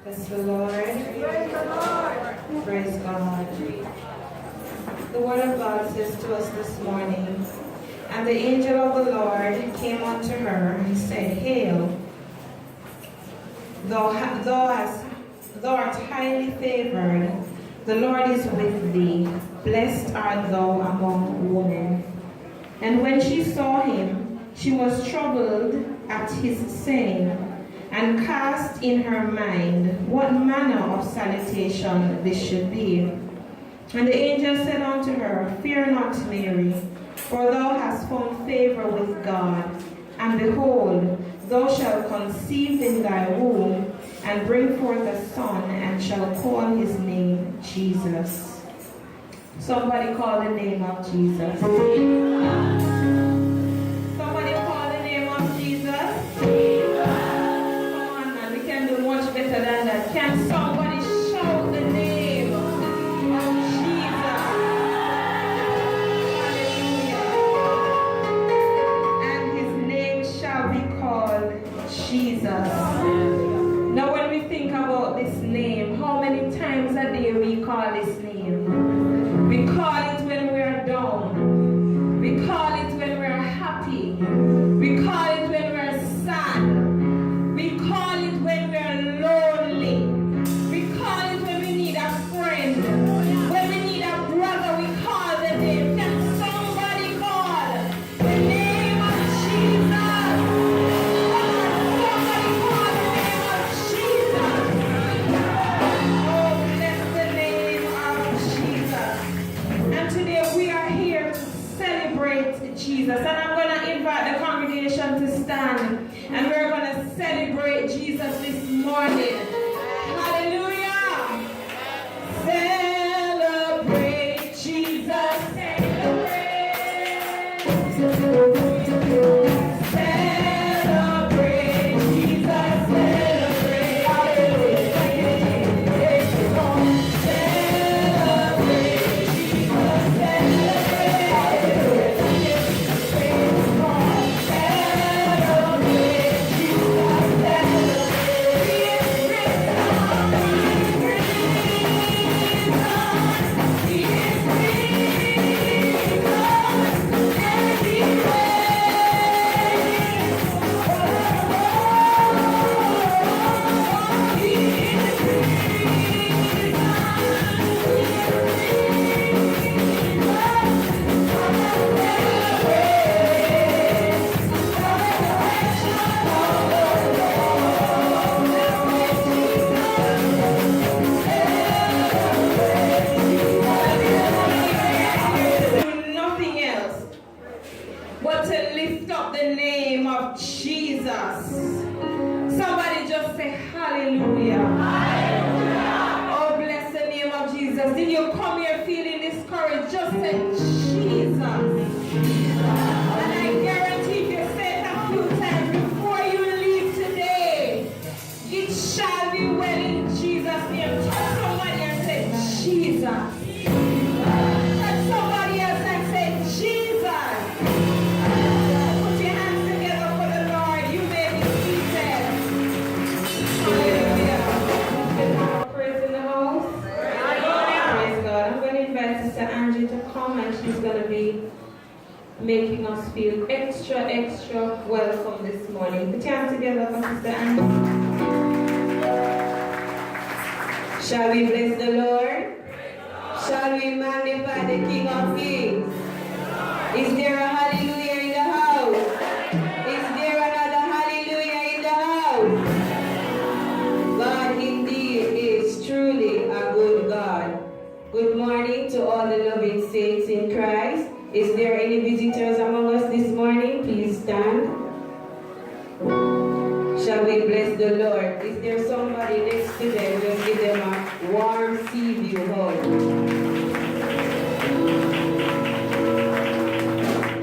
Bless the Lord. Praise God. The word of God says to us this morning, and the angel of the Lord came unto her and said, Hail, thou art highly favored, the Lord is with thee. Blessed art thou among women. And when she saw him, she was troubled at his saying, and cast in her mind what manner of salutation this should be. And the angel said unto her, Fear not, Mary, for thou hast found favor with God. And behold, thou shalt conceive in thy womb, and bring forth a son, and shall call his name Jesus. Somebody call the name of Jesus. Somebody call the name of Jesus. Better than that. Can somebody shout the name of Jesus? Hallelujah. And his name shall be called Jesus. Now when we think about this name, how many times a day we call this name? We call it when we are down. We call it when we are happy. We call it when we are sad. We call it when we are lonely. We call it when we need a friend. When we need a brother, we call the name. Can somebody call the name of Jesus? Somebody call the name of Jesus. Oh, bless the name of Jesus. And today we are here to celebrate Jesus. And I'm going to invite the congregation to stand. And we're going to celebrate Jesus this morning. Hallelujah. Celebrate Jesus. Celebrate Jesus. Celebrate. Hallelujah. Celebrate Jesus. But to lift up the name of Jesus. Somebody just say hallelujah. Hallelujah. Oh, bless the name of Jesus. Did you come here feeling discouraged? Just say Jesus. And I guarantee if you say it a few times before you leave today, it shall be well in Jesus' name. Tell somebody and say Jesus. She's going to be making us feel extra welcome this morning. Put your hands together for Sister Angie. Shall we bless the Lord? Shall we magnify the King of Kings? Is there a hallelujah in the house? Is there another hallelujah in the house? God indeed is truly a good God. Good morning to all the loving saints in Christ. Is there any visitors among us this morning? Please stand. Shall we bless Praise the Lord. Is there somebody next to them? Just give them a warm sea view hug.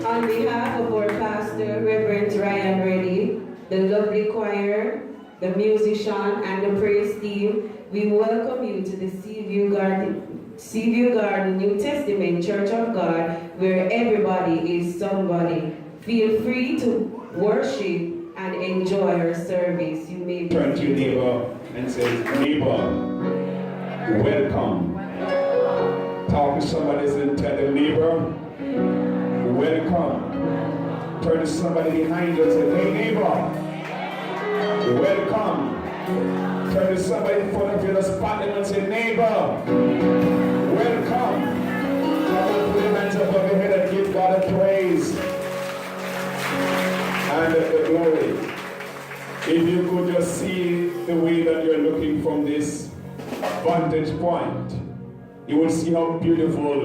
On behalf of our pastor, Reverend Ryan Reddy, the lovely choir, the musician, and the praise team, we welcome you to the Seaview Garden New Testament Church of God, where everybody is somebody. Feel free to worship and enjoy our service. You may turn to your neighbor and say, neighbor, welcome. Talk to somebody and tell them, neighbor, welcome. Turn to somebody behind you and say, hey neighbor, welcome. Turn to somebody in front of you and spot them and say, neighbor, welcome. Come on, put your hands above your head and give God a praise and the glory. If you could just see the way that you're looking from this vantage point, you will see how beautiful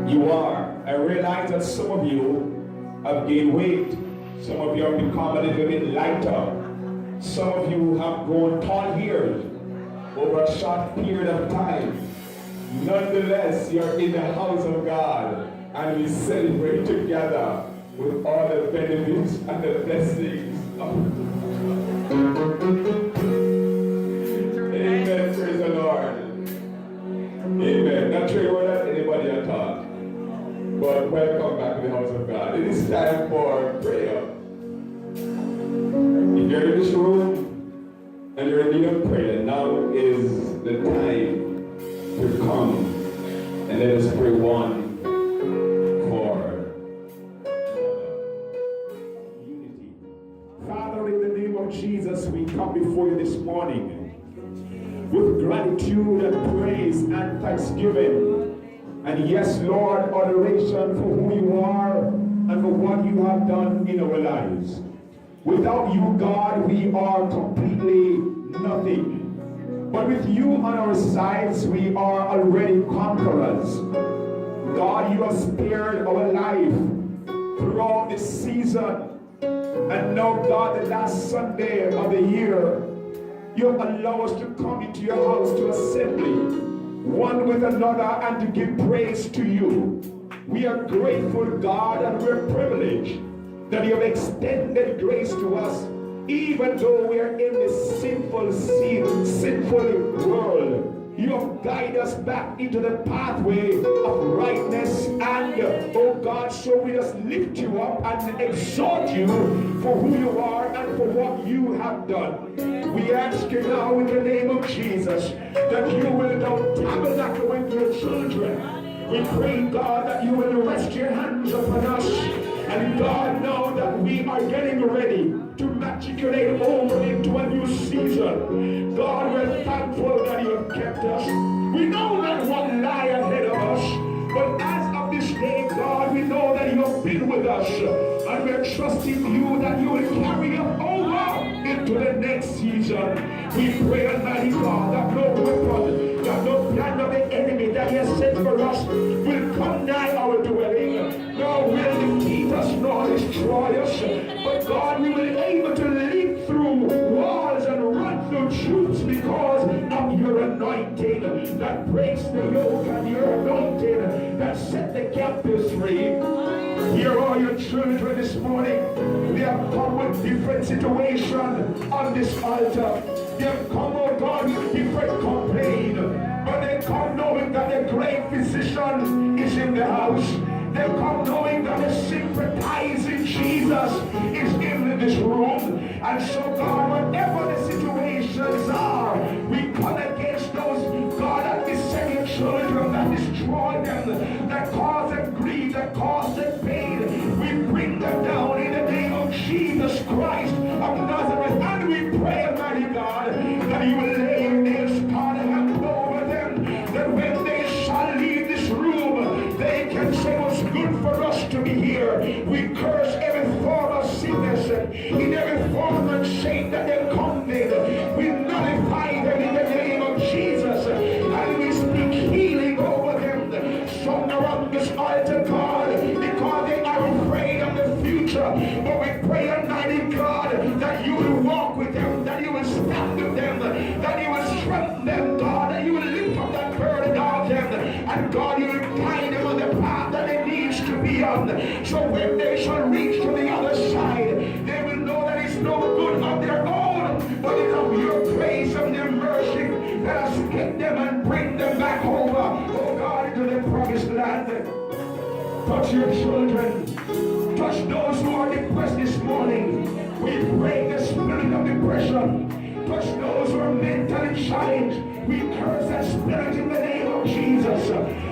you are. I realize that some of you have gained weight. Some of you have become a little bit lighter. Some of you have grown tall-haired over a short period of time. Nonetheless, you're in the house of God, and we celebrate together with all the benefits and the blessings of Amen. Praise the Lord. Amen. Not sure you were at anybody at all, but welcome back to the house of God. It is time for prayer. If you're in this room and you're in need of prayer, now is the time to come and let us pray one for unity. Father, in the name of Jesus, we come before you this morning with gratitude and praise and thanksgiving. And yes, Lord, adoration for who you are and for what you have done in our lives. Without you, God, we are completely nothing. But with you on our sides, we are already conquerors. God, you have spared our life throughout this season. And now, God, the last Sunday of the year, you allow us to come into your house to assembly, one with another, and to give praise to you. We are grateful, God, and we're privileged that you have extended grace to us, even though we are in this sinful world. You have guided us back into the pathway of rightness, and oh God, so we just lift you up and exhort you for who you are and for what you have done. We ask you now in the name of Jesus that you will now tabernacle with your children. We pray, God, that you will rest your hands upon us. And God, now that we are getting ready to matriculate over into a new season, God, we're thankful that you have kept us. We know that one lie ahead of us, but as of this day, God, we know that you have been with us, and we're trusting you that you will carry us over into the next season. We pray, Almighty God, that no weapon, that no plan of the enemy that he has set for us will come nigh our dwelling, nor will defeat us, nor destroy us. But God, we will be able to leap through walls and run through troops because of your anointing that breaks the yoke, and your anointing that set the captives free. Here are your children this morning. They have come with different situations on this altar. They have come, oh God, with different complaints. But they come knowing that the great physician is in the house. They come knowing that the sympathizing Jesus is in this room. And so, God, whatever the situations are, we come against those, God, that beset your children, that destroy them, that cause them grief, that cause them pain. We bring them down in the name of Jesus Christ of Nazareth. And we pray, Almighty God, that you will lay your nails upon hand over them, that when they shall leave this room, they can say what's good for us to be here. We curse every form of sickness, in every form of shame that they've come with. We nullify them in the name of Jesus, and we speak healing over them. Some are on this altar, God, because they are afraid of the future. But we pray, Almighty God, that you will walk with them, So when they shall reach to the other side, they will know that it's no good of their own, but it's of your grace and your mercy that has kept them and bring them back over, oh God, into the promised land. Touch your children. Touch those who are depressed this morning. We break the spirit of depression. Touch those who are mentally challenged. We curse that spirit in the name of Jesus.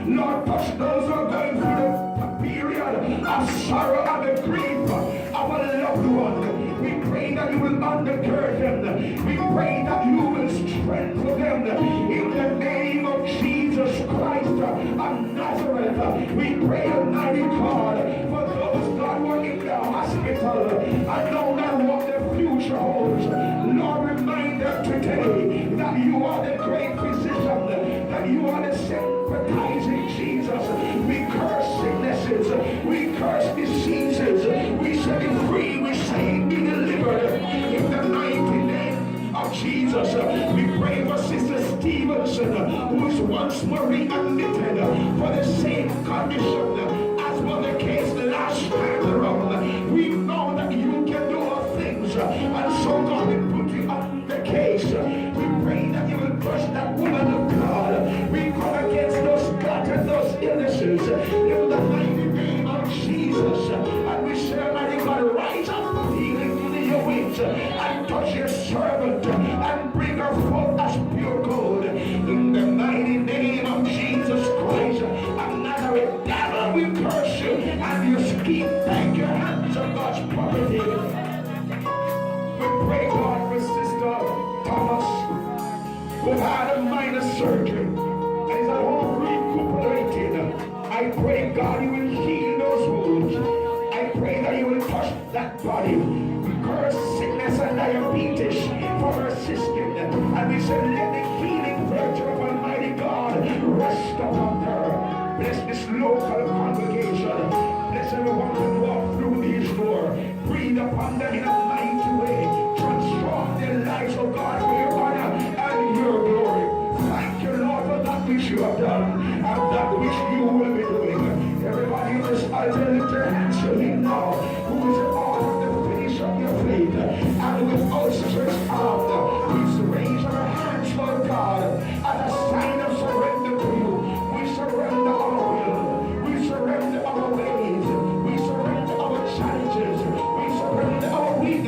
Lord, touch those who are going through the period of sorrow and the grief of a loved one. We pray that you will undergird them. We pray that you will strengthen them in the name of Jesus Christ of Nazareth. We pray, Almighty God, for those, God, who are in the hospital and know not what the future holds. Lord, remind them today that you are the great physician, that you are the sympathizing Jesus. We curse sicknesses, we curse diseases, we set you free, we say be delivered in the mighty name of Jesus. We pray for Sister Stevenson, who is once more readmitted for the same condition as was the case last time around. We know that you can do all things, and so God will put you on the case. We pray that you will touch that woman of God. We come against those gout and those illnesses in the mighty name of Jesus. And we say, Almighty God, rise up, healing to your wings, and touch your servant and bring her forth as pure gold. In the mighty name of Jesus Christ of Nazareth, devil, we curse you and your scheme. Thank your hands on God's property. We pray, God, for Sister Thomas, who had a minor surgery and is at home recuperating. I pray, God, you will heal those wounds. I pray that you will touch that body. We curse sickness and diabetes for her system. And we say, let the healing virtue of Almighty God rest upon her. Bless this local congregation. Bless everyone who walk through these doors. Breathe upon them in a mighty way. Transform their lives, oh God, for your honor and your glory. Thank you, Lord, for that which you have done and that which you will be doing. Everybody in this altar, lift your hands to him now, who is the author and the finish of your faith. And with outstretched arm, we raise our hands, Lord God, as a sign of surrender to you. We surrender our will. We surrender our ways. We surrender our challenges. We surrender our weaknesses.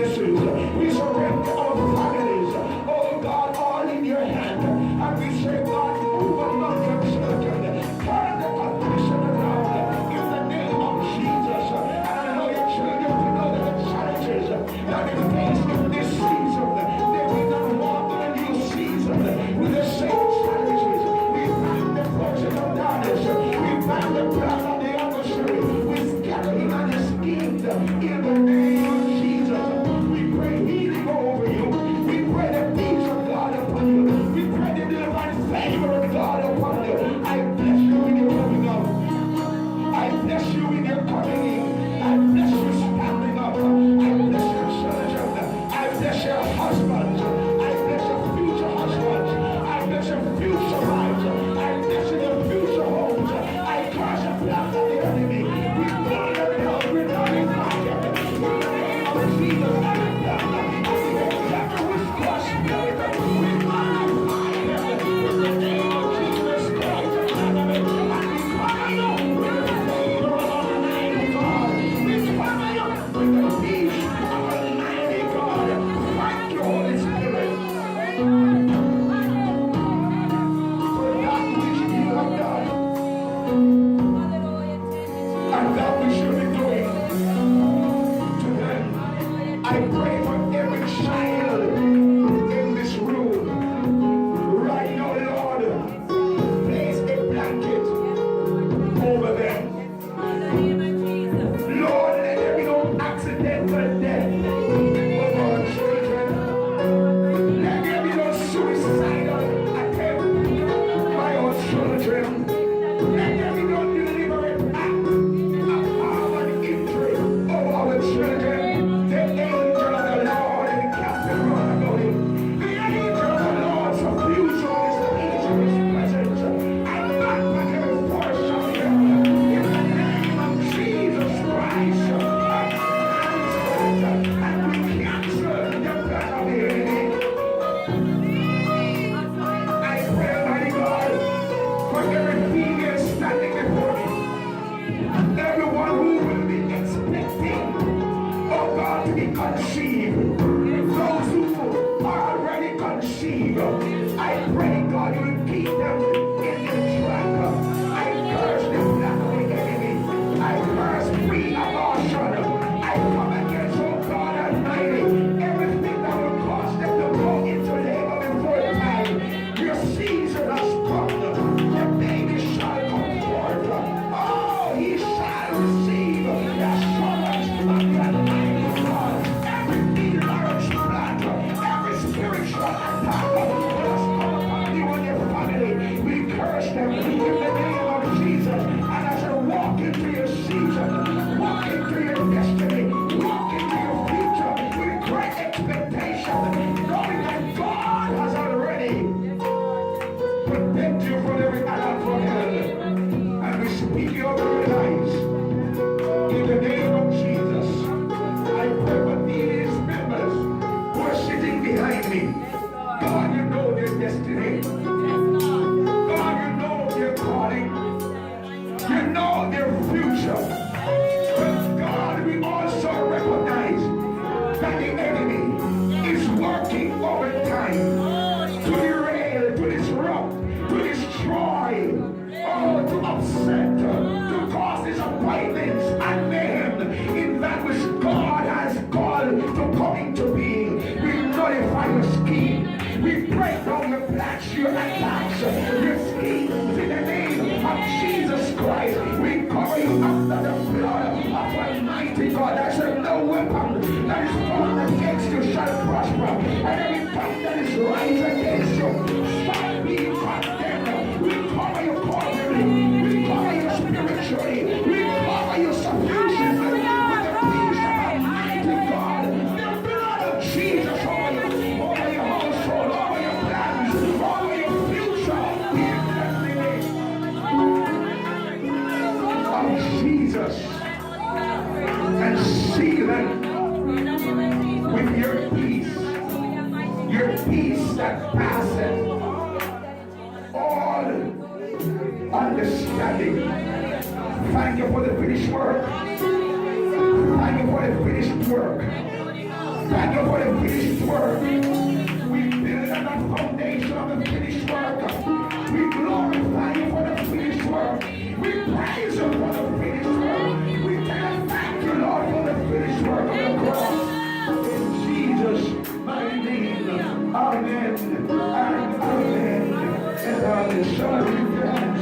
behind me. God, you know their destiny. God, you know their calling. You know their future. But God, we also recognize that the enemy is working overtime to derail, to disrupt, to destroy, to upset, to cause disappointments and mayhem in that which God has called to come into being. We nullify your scheme. We break down your plans, your attacks, your schemes in the name of Jesus Christ. We cover you under the blood of Almighty God. That said, no weapon that is formed against you shall prosper, and every tongue that is raised against you shall be condemned. We cover you corporately. We cover you spiritually. We cover you sufficiently with the peace of Almighty God. The blood of Jesus over your household, over your plans, over your future. In the name of Jesus. And seal it with your peace that passeth all understanding. Thank you for the finished work. Thank you for the finished work. Thank you for the finished work. We build on the foundation of the finished work. We glorify you for the finished work. We praise you for the finished work. We tell you thank you, Lord, for the finished work of the cross. In Jesus' mighty name. Amen and amen. And amen. Shall we lift your hands?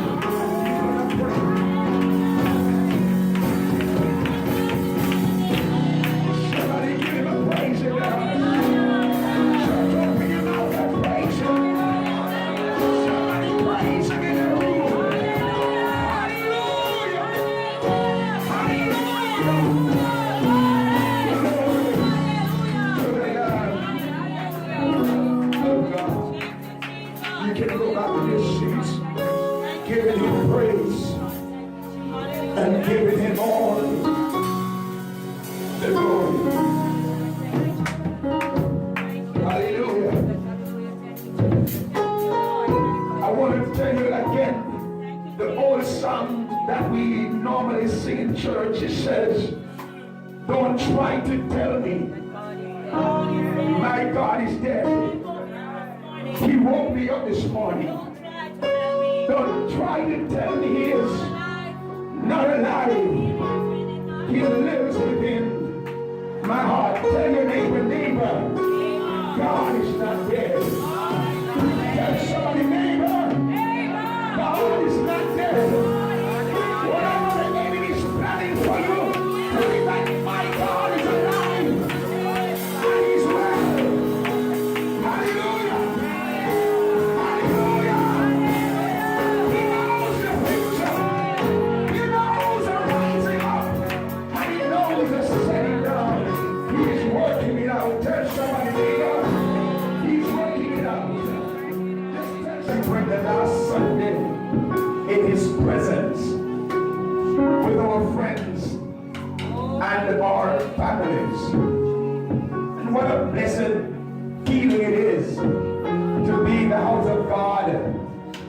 Somebody give him a praise in their heart. Church, open your mouth and praise him. Somebody praise him in their room. Hallelujah. You can go back to your seats, giving him praise and giving him all the glory. Hallelujah. I want to tell you again, the old song that we normally sing in church, it says, don't try to tell me my God is dead. He woke me up this morning. Don't try to tell me he is not alive. He lives within my heart. Tell your neighbor, God is not dead. Tell somebody, neighbor, God is not dead. Whatever the enemy is planning for you, believe that my God is alive and he's well. Hallelujah. Hallelujah. He knows the future. He knows the rising up. And he knows the setting down. He is working it out. Tell somebody, neighbor, he's working it out. Just tell somebody the last Sunday in his presence with our friends and our families. And what a blessed feeling it is to be in the house of God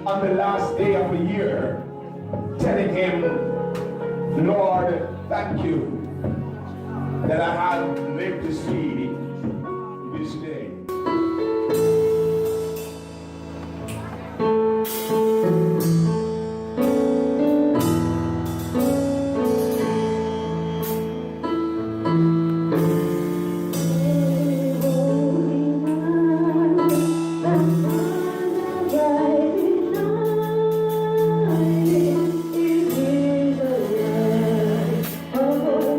on the last day of the year, telling him, Lord, thank you that I have lived to see this day. Oh,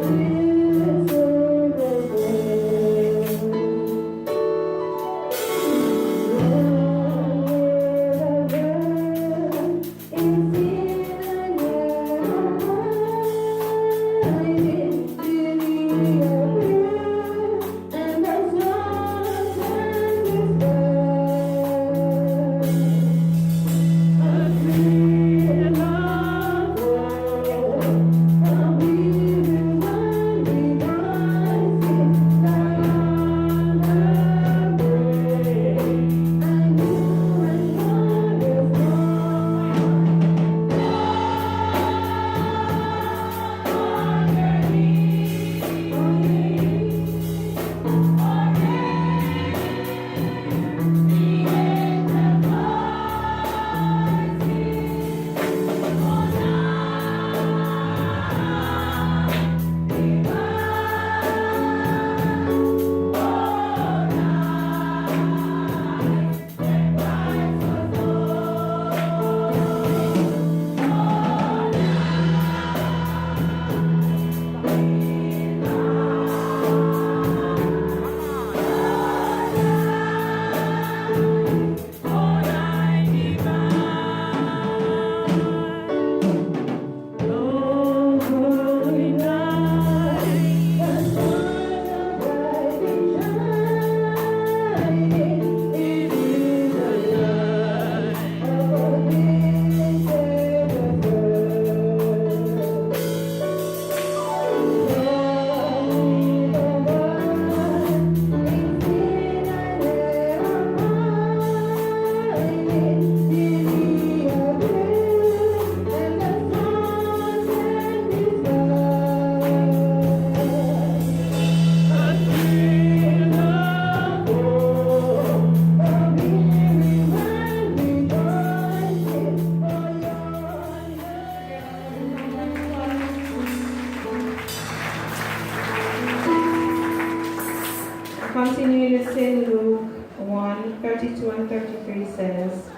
1:33 says,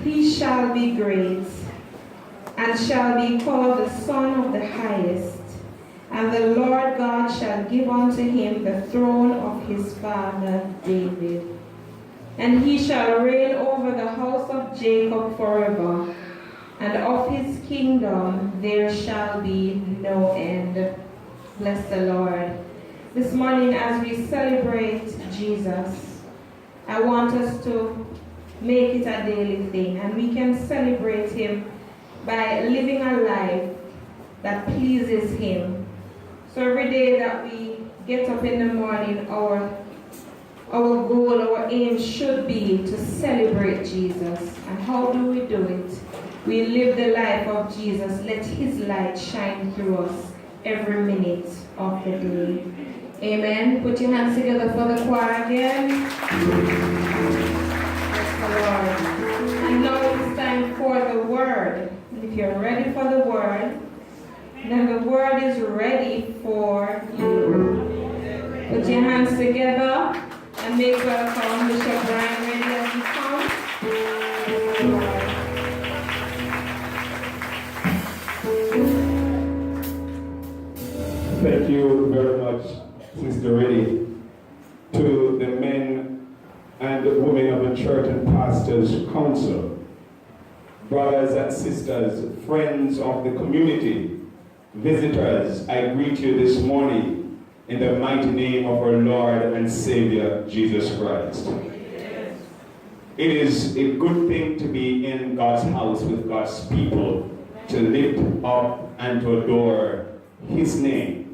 "He shall be great, and shall be called the Son of the Highest, and the Lord God shall give unto him the throne of his father David. And he shall reign over the house of Jacob forever, and of his kingdom there shall be no end." Bless the Lord. This morning, as we celebrate Jesus, I want us to make it a daily thing, and we can celebrate him by living a life that pleases him. So every day that we get up in the morning, our goal, our aim should be to celebrate Jesus. And how do we do it? We live the life of Jesus. Let his light shine through us every minute of the day. Amen. Put your hands together for the choir again. Bless the Lord. And now it's time for the word. And if you're ready for the word, then the word is ready for you. Put your hands together and make welcome Bishop Brian ready as he comes. Bless the Lord. Thank you very much, Sister Reddy. To the men and the women of the Church and Pastors Council, brothers and sisters, friends of the community, visitors, I greet you this morning in the mighty name of our Lord and Savior, Jesus Christ. It is a good thing to be in God's house with God's people, to lift up and to adore his name.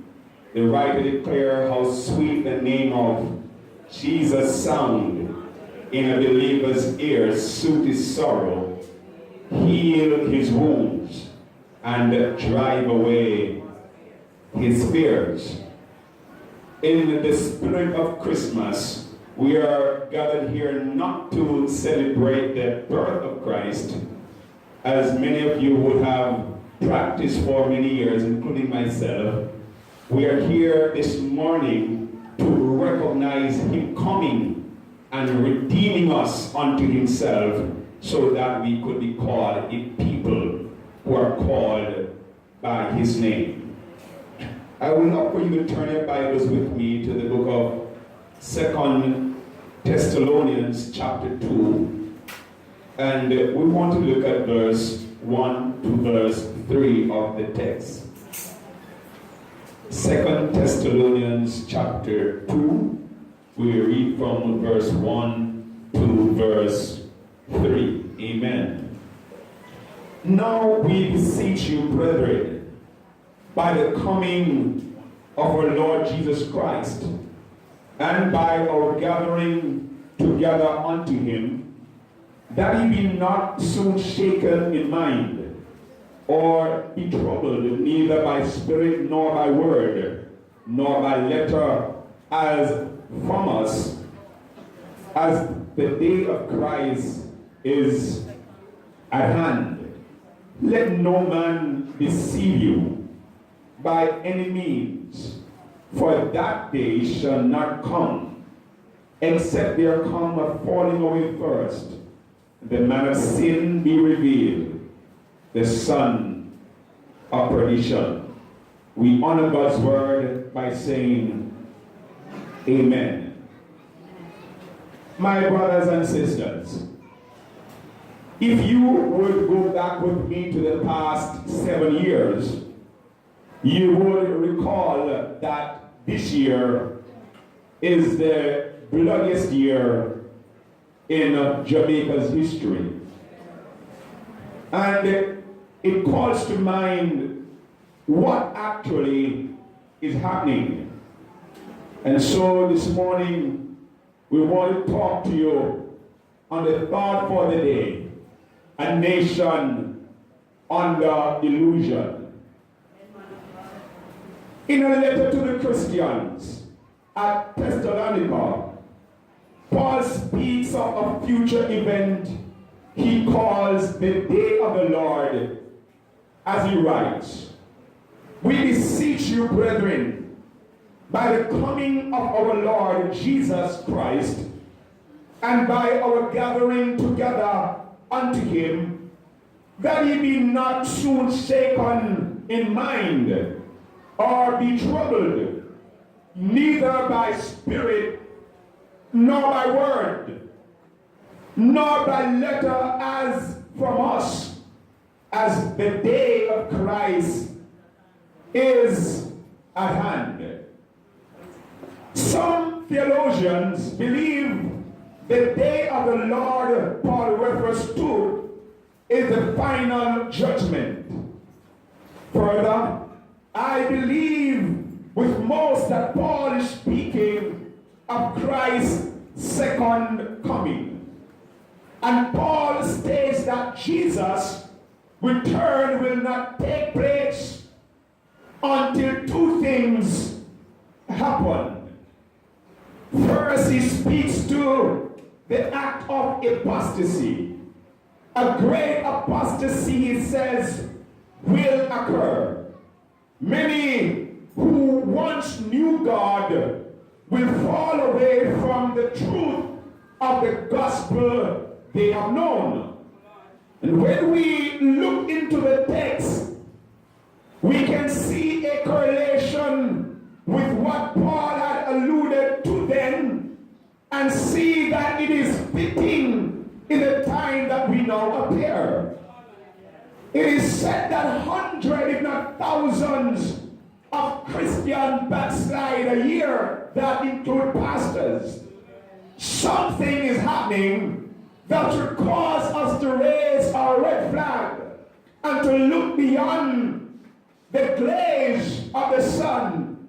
The writer declares how sweet the name of Jesus sound in a believer's ears, soothe his sorrow, heal his wounds, and drive away his fears. In the spirit of Christmas, we are gathered here not to celebrate the birth of Christ, as many of you would have practiced for many years, including myself. We are here this morning to recognize him coming and redeeming us unto himself, so that we could be called a people who are called by his name. I would love for you to turn your Bibles with me to the book of 2 Thessalonians chapter 2, and we want to look at verse 1 to verse 3 of the text. 2 Thessalonians chapter 2, we read from verse 1 to verse 3. Amen. Now we beseech you, brethren, by the coming of our Lord Jesus Christ, and by our gathering together unto him, that ye be not soon shaken in mind, or be troubled, neither by spirit nor by word, nor by letter, as from us, as the day of Christ is at hand. Let no man deceive you by any means, for that day shall not come, except there come a falling away first, the man of sin be revealed, the son of perdition. We honor God's word by saying, Amen. My brothers and sisters, if you would go back with me to the past 7 years, you would recall that this year is the bloodiest year in Jamaica's history. And it calls to mind what actually is happening. And so this morning, we want to talk to you on the thought for the day, a nation under illusion. In a letter to the Christians at Thessalonica, Paul speaks of a future event he calls the day of the Lord, as he writes, "We beseech you, brethren, by the coming of our Lord Jesus Christ, and by our gathering together unto him, that he be not soon shaken in mind, or be troubled, neither by spirit, nor by word, nor by letter as from us, as the day of Christ is at hand. Some theologians believe the day of the Lord Paul refers to is the final judgment. Further, I believe with most that Paul is speaking of Christ's second coming. And Paul states that Jesus' return will not take place until two things happen. First, he speaks to the act of apostasy. A great apostasy, he says, will occur. Many who once knew God will fall away from the truth of the gospel they have known. And when we look into the text, we can see a correlation with what Paul had alluded to then, and see that it is fitting in the time that we now appear. It is said that hundreds, if not thousands, of Christians backslide a year, that include pastors. Something is happening that should cause us to raise our red flag and to look beyond the glaze of the sun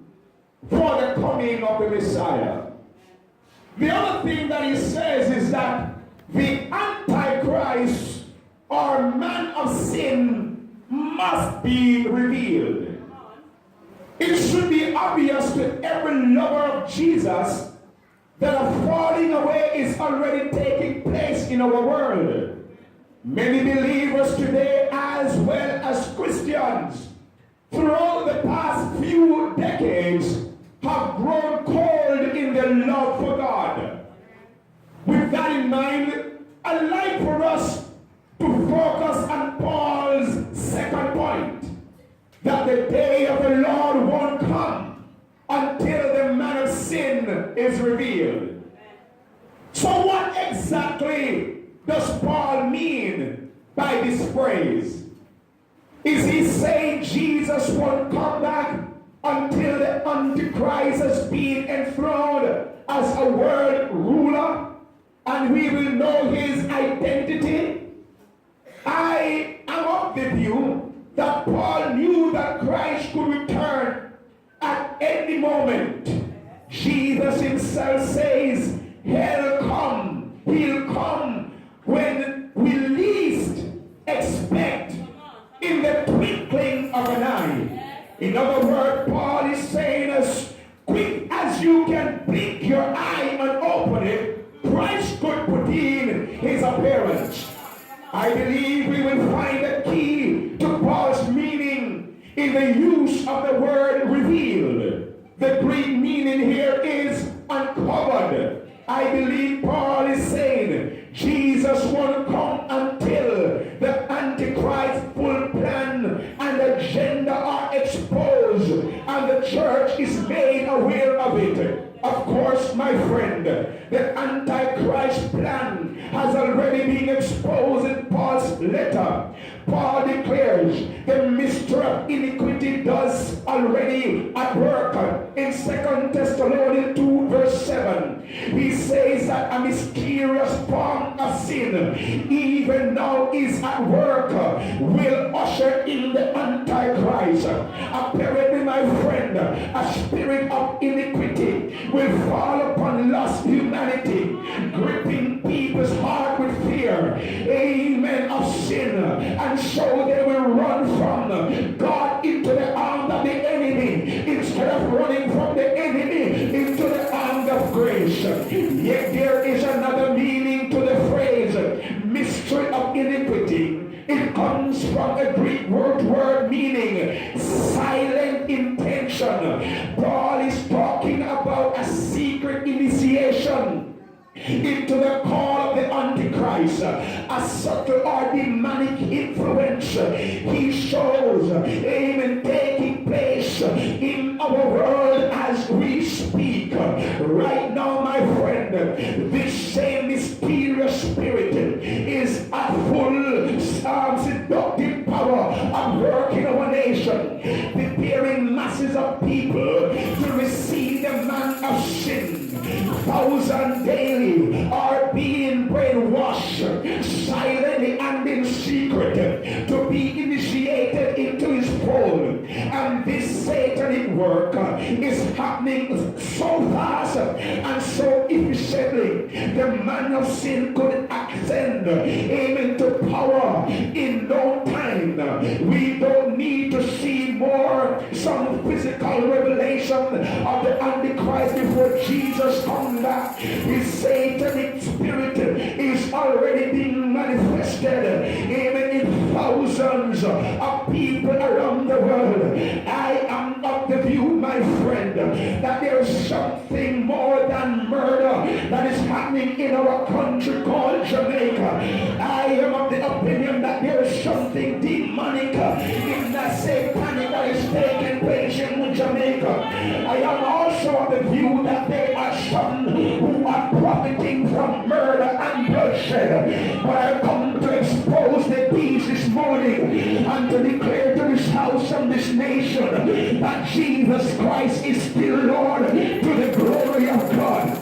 for the coming of the Messiah. The other thing that he says is that the Antichrist, or man of sin, must be revealed. It should be obvious to every lover of Jesus that a falling away is already taking place in our world. Many believers today, as well as Christians, throughout the past few decades, have grown cold in their love for God. With that in mind, I'd like for us to focus on Paul's second point, that the day of the Lord won't come until the man of sin is revealed. So what exactly does Paul mean by this phrase? Is he saying Jesus won't come back until the Antichrist has been enthroned as a world ruler and we will know his identity? I am of the view that Paul knew that Christ could return at any moment. Jesus himself says, he'll come when we least expect, in the twinkling of an eye. In other words, Paul is saying, as quick as you can blink your eye and open it, Christ could put in his appearance. I believe we will find the key to Paul's meaning in the use of the word revealed. The Greek meaning here is uncovered. I believe Paul is saying Jesus won't come until the Antichrist full plan and agenda are exposed and the church is made aware of it. Of course, my friend, the Antichrist plan has already been exposed in Paul's letter. Paul declares the mystery of iniquity does already at work. In 2 Thessalonians 2 verse 7, he says that a mysterious form of sin even now is at work, will usher in the Antichrist. Apparently, my friend, a spirit of iniquity will fall upon lost humanity, gripping people's heart with fear, amen, of sin, and so they will run from God into the arms of the enemy instead of running from the enemy into the arms of grace. Yet there is another meaning to the phrase mystery of iniquity. It comes from a Greek word meaning silent intention. Paul is talking about a secret initiation into the call of the Antichrist, a subtle or demonic influence he shows, amen, taking place in our world as we speak. Right now, my friend, this same mysterious spirit is at full seductive power at work in our nation, preparing masses of people to receive the man of sin. Thousands daily are being brainwashed silently and in secret to be initiated into his fold. And this satanic work is happening so fast and so efficiently. The man of sin could ascend, amen, to power in no time. We don't need to see some physical revelation of the Antichrist before Jesus comes back. His satanic spirit is already being manifested, amen, in thousands of people around the world. I am of the view, my friend, that there is something more than murder that is happening in our country called Jamaica. I am of the opinion that there is something demonic in that satanic that is taking place in Jamaica. I am also of the view that there are some who are profiting from murder and bloodshed. But I come to expose the deeds this morning and to declare to this house and this nation that Jesus Christ is still Lord, to the glory of God.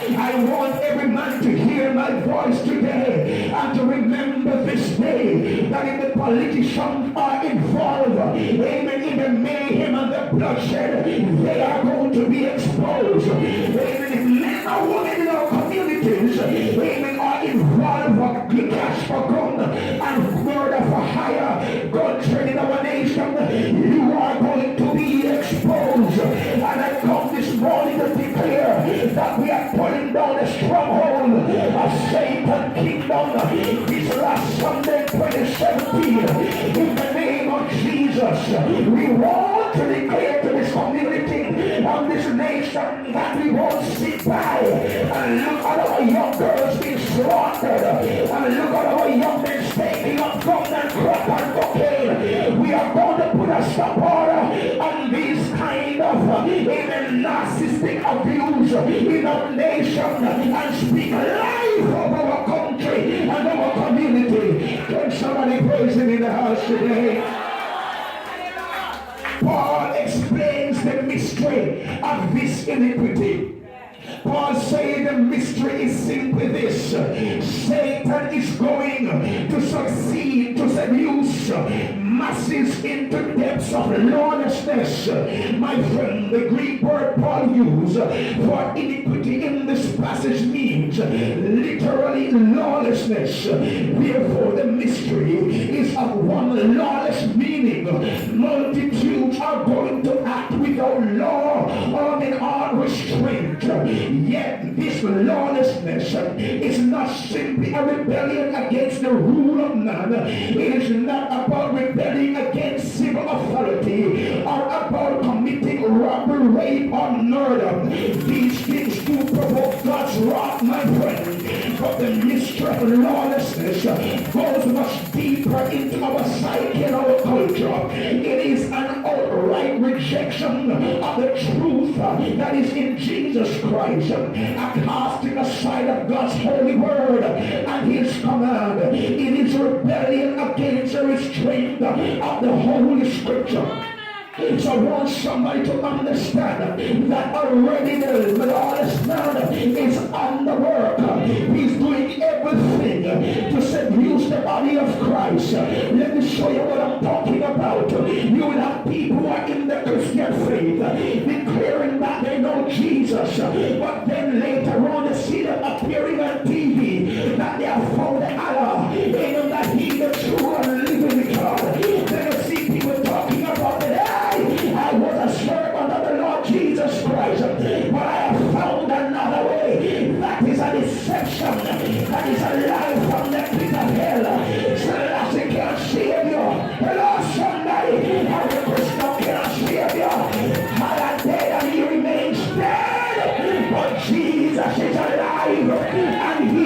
I want every man to hear my voice today and to remember this day that if the politicians are involved, amen, in the mayhem and the bloodshed, they are going to be exposed. Amen. If men or women in our communities, amen, are involved with cash for gun and murder for hire, gun trade in our nation, you are going to be exposed. And I come this morning to declare that we are pulling down the stronghold of Satan's kingdom this last Sunday 2017 in the name of Jesus. We want to declare to this community and this nation that we won't sit by and look at our young girls being slaughtered and look at our young men taking up guns and crack and cocaine. We are going to put a stop order on these kind of even narcissistic abuse in our nation and speak life of our country and our community. Can somebody praise him in the house today? Paul explains the mystery of this iniquity. Paul said the mystery is simply this: Satan is going to succeed to seduce masses into depths of lawlessness. My friend, the Greek word Paul used for iniquity in this passage means literally lawlessness. Therefore, the mystery is of one lawless meaning. Multitudes are going to act without law or in all restraint. Yet this lawlessness is not simply a rebellion against the rule of man. It is not about rebelling against civil authority or about committing robbery, rape, or murder. These things do provoke God's wrath, my friend. But the mystery of lawlessness goes much deeper into our psyche and our culture. It is an outright rejection of the truth that is in Jesus Christ, a casting aside of God's holy word and his command. It is rebellion against the restraint of the Holy Scripture. So I want somebody to understand that already the lawless man is on the work. He's doing everything to seduce the body of Christ. Let me show you what I'm talking about. You will have people who are in the Christian faith declaring that they know Jesus, but then later on they see them appearing on TV that they have found Allah, they know that He the true and living God. Then you see people talking about it. I was a servant of the Lord Jesus Christ, but I have found another way. That is a deception. That is a lie from the pit of hell. Selassie can't save you. Hello, somebody. Every Christian can't save you. God dead and he remains dead. But Jesus is alive and he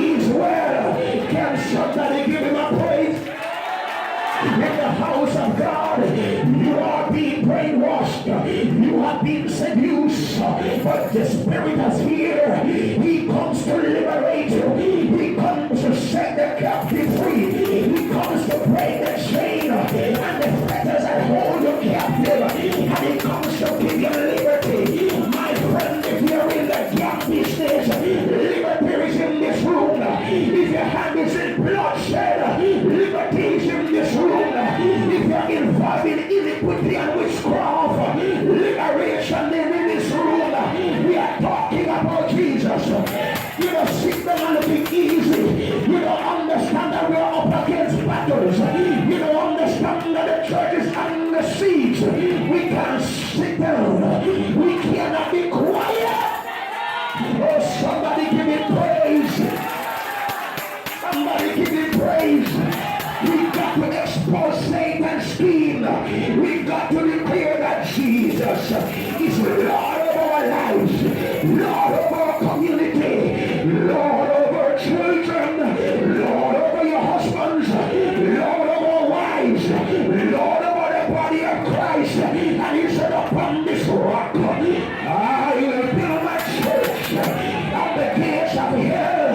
but the Spirit is here. He comes to liberate you. He comes to set the captive free. He comes to break the chain and the fetters that hold you captive. And He comes to give you liberty. My friend, if you're in the gap business, liberty is in this room. If your hand is in bloodshed, liberty is in this room. If you're involved in iniquity and witchcraft, liberation is in this room. We are talking about Jesus. You don't sit down and look easy. You don't understand that we are up against battles. You don't understand that the church is under siege. We can't sit down. We cannot be quiet. Oh, somebody give me praise. Somebody give me praise. We got to expose Satan's scheme. We got to declare that Jesus is Lord of our lives, Lord of our community, Lord of our children, Lord over your husbands, Lord of our wives, Lord over the body of Christ. And He said, upon this rock I will build my church, and the gates of hell.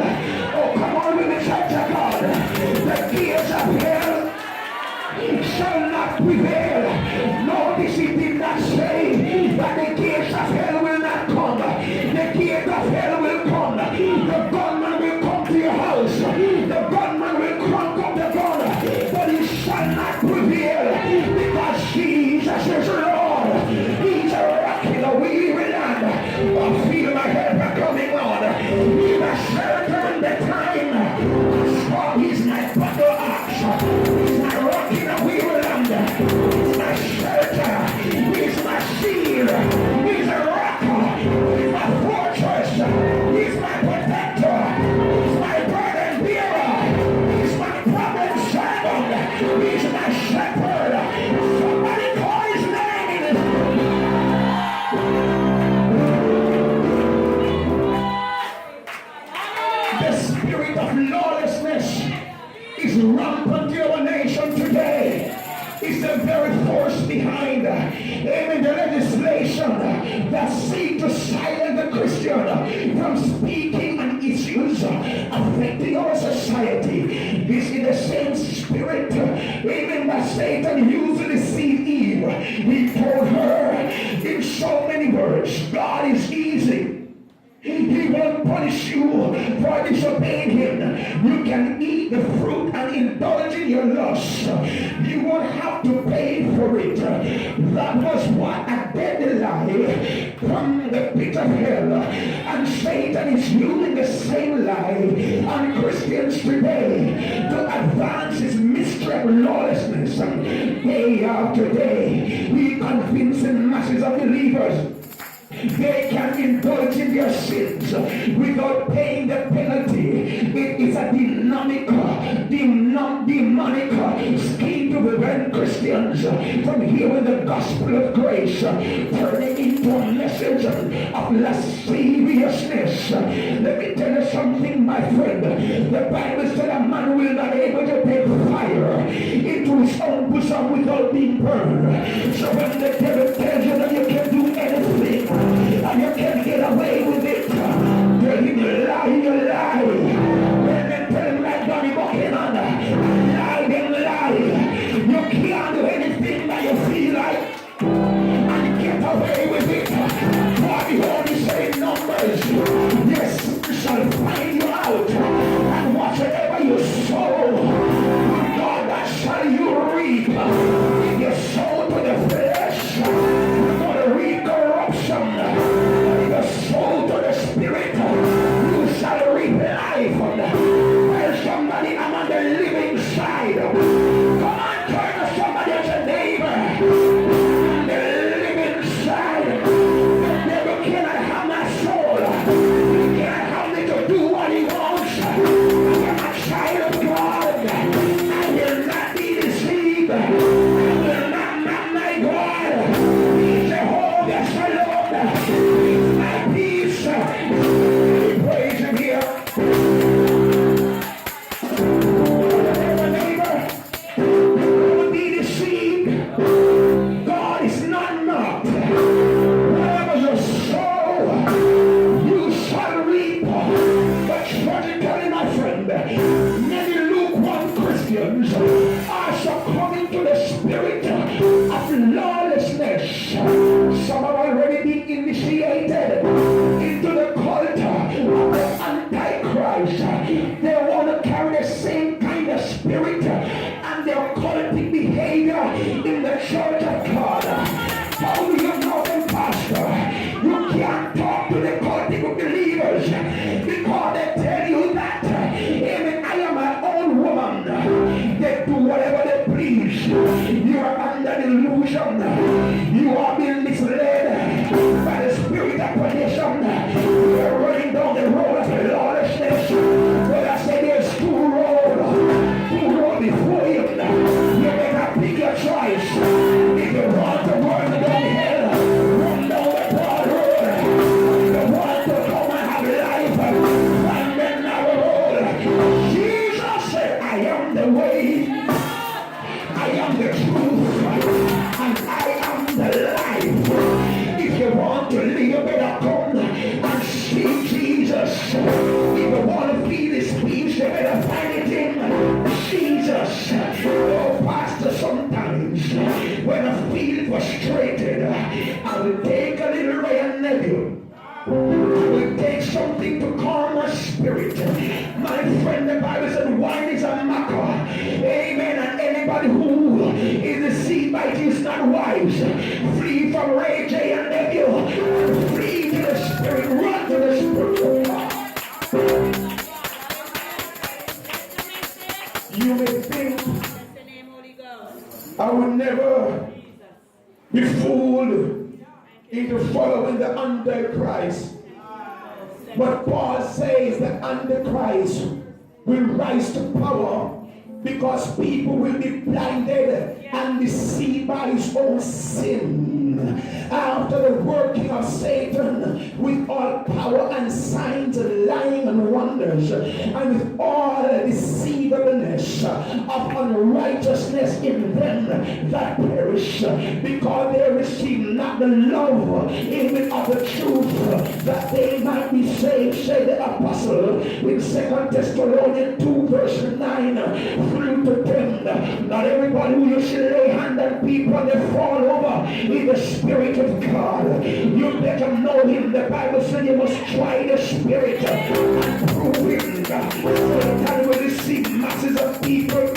Oh, come on with the church of God. The gates of hell shall not prevail. Notice He did not say that the gates of hell will not come. The gate of hell will come. The gunman will come to your house. The gunman will crunk up the gun. But he shall not prevail, because Jesus is Lord. He's a rock in a weary land. I feel my help coming on. He's a shelter in the time. Strong, He's my battle axe. He's my rock in a weary land. He's my shelter. He's my shield. He's a rock. He's my fortress. He's my protector. He's my burden bearer. He's my problem solver. He's my shepherd. Somebody call His name. The spirit of lawlessness is rampant in our nation today. It's the very force behind, amen, the legislation that seek to silence the Christian from speaking on issues affecting our society. This is the same spirit, amen, that Satan used to deceive Eve. He told her in so many words, God is easy. He won't punish you for disobeying Him. You can eat the fruit and indulge in your lust. You won't have to pay for it. That was what a deadly lie from the pit of hell. And Satan is using the same lie on Christians today to advance his mystery of lawlessness. Day after day, he convincing masses of believers they can indulge in their sins without paying the penalty. It is a demonic scheme to prevent Christians from hearing the gospel of grace, turning into a message of lasciviousness. Let me tell you something, my friend. The Bible said a man will not be able to take fire into his own bosom without being burned. So when the devil tells you that you can do anything, and you can't get away with it, tell him you lie. When they tell him like Johnny Buchanan, lie. You can't do anything that you feel like and get away with it. For the Holy say numbers, yes, shall find you out. And whatsoever you sow, with God that shall you reap. If you sow to the flesh, Many lukewarm Christians are succumbing to the spirit of lawlessness. Some have already been initiated into the cult of the Antichrist. They want to carry the same kind of spirit and their cultic behavior in the church of God. How do you know them, Pastor? You can't talk to the cultic believers because they tell you that, amen, I am my own woman. They do whatever they please. You are under delusion. You are being misled by the spirit of perdition. You are running down the road of lawlessness. But I say there's two roads before you. You better pick your choice. If you want to run down hell, run down the broad road. If you want to come and have life, run the narrow road. Jesus said, I am the way, I am the truth, and I am the life. If you want to live, you better come and see Jesus. If you want to feel his peace, you better find it in Jesus. Oh, Pastor, sometimes when I feel frustrated, I will take a little Ryan Neville. I will take something to calm my spirit. My friend, the Bible said wine is a mocker. Amen. And anybody who is deceived by it is not wise. Flee from Ray J and Neville. Flee to the spirit. Run to the spirit of God. You may think I will never be fooled into following the Antichrist. But Paul says the Antichrist will rise to power because people will be blinded and deceived by his own sin. After the working of Satan with all power and signs and lying and wonders and with all the deceivableness of unrighteousness in them that perish because they receive not the love even of the truth that they might be saved, say the apostle in 2 Thessalonians 2 verse 9 through to 10. Not everybody who you should lay hand on people and they fall over in the Spirit of God. You better know him. The Bible says you must try the Spirit and prove him. Satan will deceive masses of people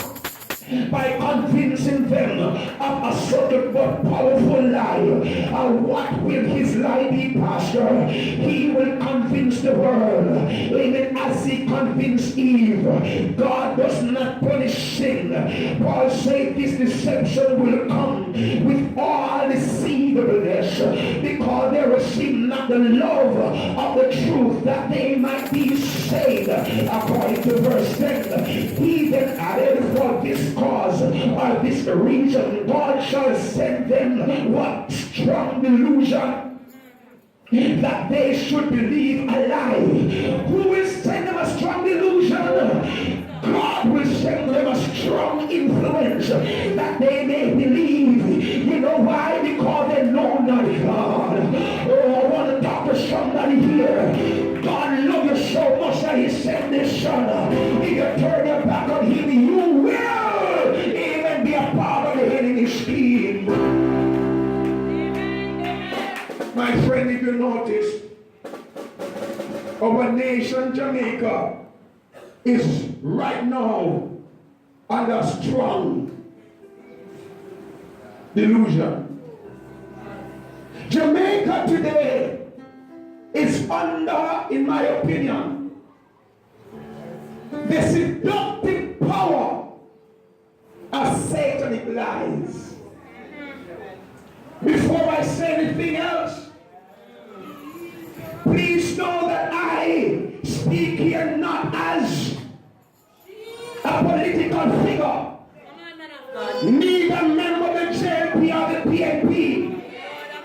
by convincing them of a subtle but powerful lie. And what will his lie be, Pastor? He will convince the world, even as he convinced Eve. God does not punish sin. Paul said this deception will come with all deceivableness because they receive not the love of the truth that they might be saved. According to verse 10, he then added, for this cause or this reason God shall send them what? Strong delusion that they should believe a lie. Who will send them a strong delusion? God will send them a strong influence that they may believe. You know why? Because they know not God. Oh, I want to talk to somebody here. God loves you so much that he sent this son. If you turn your back on him, you will even be a part of the enemy scheme. My friend, if you notice, our nation, Jamaica, is right now under strong delusion. Jamaica today is under, in my opinion, the seductive power of satanic lies. Before I say anything else, please know that I speak here not as a political figure, neither member of the JLP or the PNP.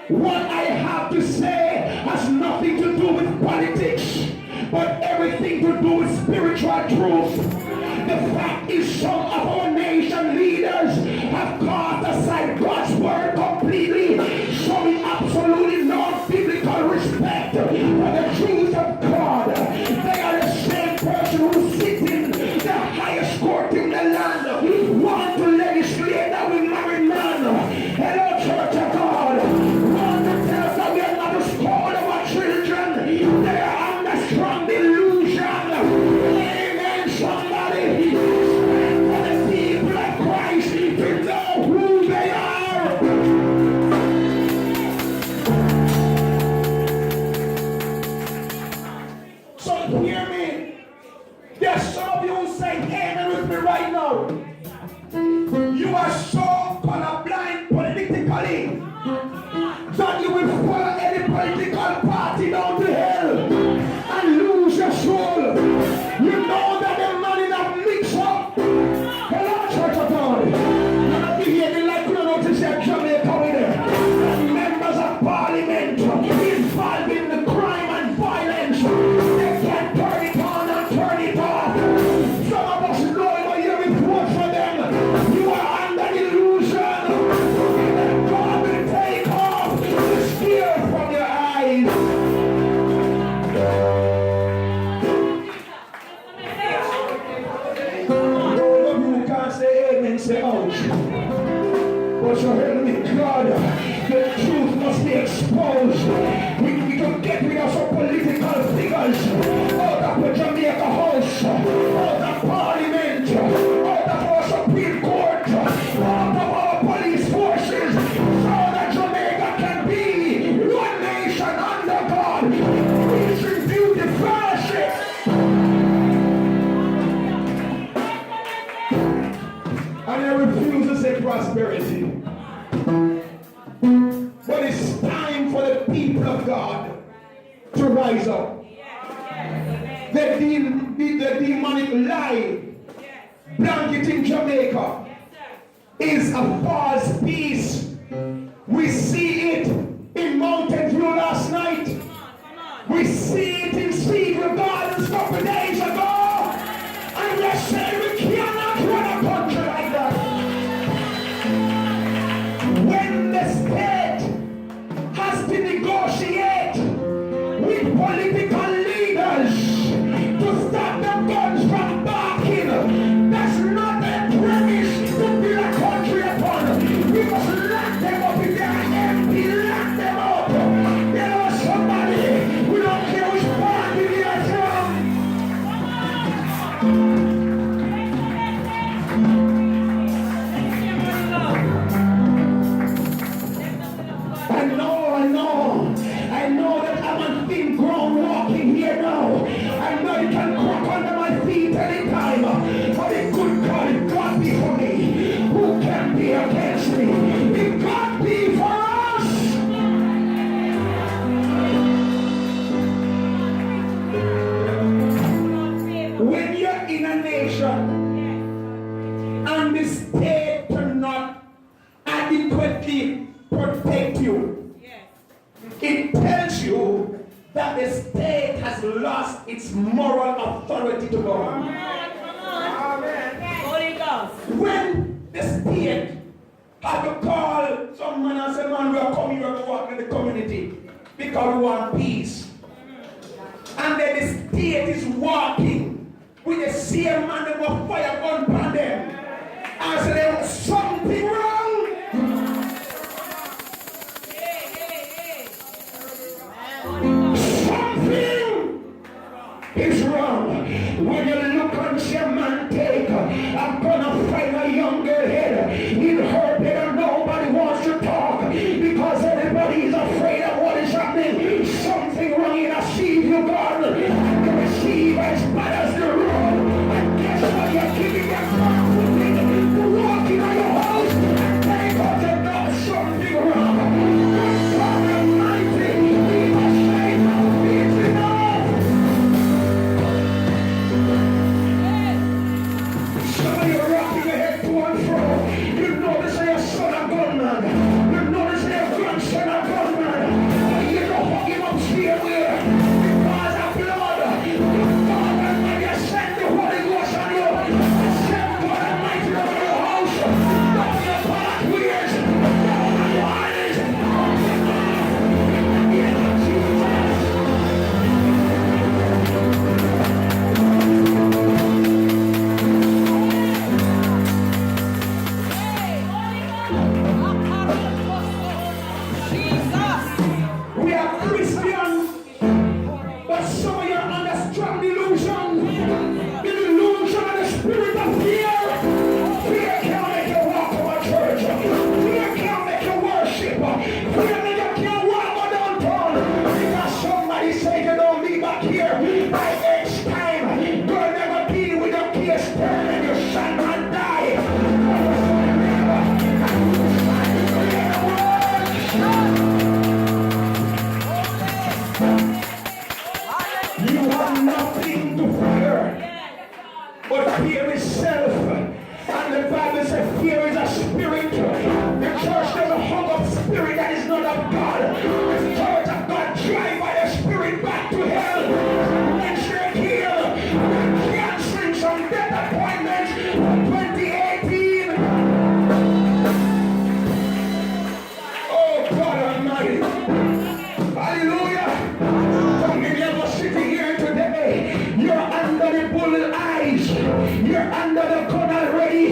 What I have to say has nothing to do with politics, but everything to do with spiritual truth. The fact is, some of our nation leaders have cast aside God's word completely, showing absolutely no biblical respect for the truth of God. They are the same person who's sitting right now. You are so colorblind politically that you will follow any political party down to hell and lose your soul. You know that the man in a mix up. Hello, Church of God. You're not behaving like you don't notice that Jamaica with it. And members of parliament involved in the crime and violence. They can turn it on and turn it off. Some of us know it, but you report for them. You are under illusion that God will take off the scale from your eyes. Those of you who can't say amen, say ouch. But you heard me, God, the truth must be exposed. We can get rid of some political figures out of the Jamaica House, out of Parliament, out of our Supreme Court, out of our police forces, so that Jamaica can be one nation under God. Please review the fellowship. And I refuse to say prosperity. But it's time for the people of God to rise up. The demonic lie blanketing Jamaica is a false peace. We see it in Mountain View last night. We see it in Seaview Gardens a couple days ago. And they say we cannot run a country like that. When the state has to negotiate with political leaders to stop the guns from barking, that's not a premise to build a country upon. We must lock them up if they are empty, lock them up. You know somebody, we don't care which party they are from. I know that I'm a thin grown walking here now. I know you can crack under my feet anytime. But if good God, if God be for me, who can be against me? If God be for us, when you're in a nation and the state cannot adequately protect you, it tells you that the state has lost its moral authority to govern. When the state had to call some man and say, man, we are coming here to work in the community because we want peace. And then the state is walking with the same man that will fire gun upon them. And say there was something wrong. Is wrong. When you look on some man take, I'm gonna find a young girl head in her bed and nobody wants to talk because everybody is afraid of what is happening. Something wrong in a Seaview Garden. The receiver as bad as the road. And guess what? You're giving them confidence to walk in your shall not die. You have nothing to fear, but fear itself. And the Bible says fear is a spirit. The church doesn't hug up spirit that is not of God. The church of God drive by the spirit back to hell. Let's hear here. We're canceling some death appointments for 2018. Oh God Almighty. Hallelujah. Some many of us sitting here today, you're under the bullet eyes. You're under the gun already.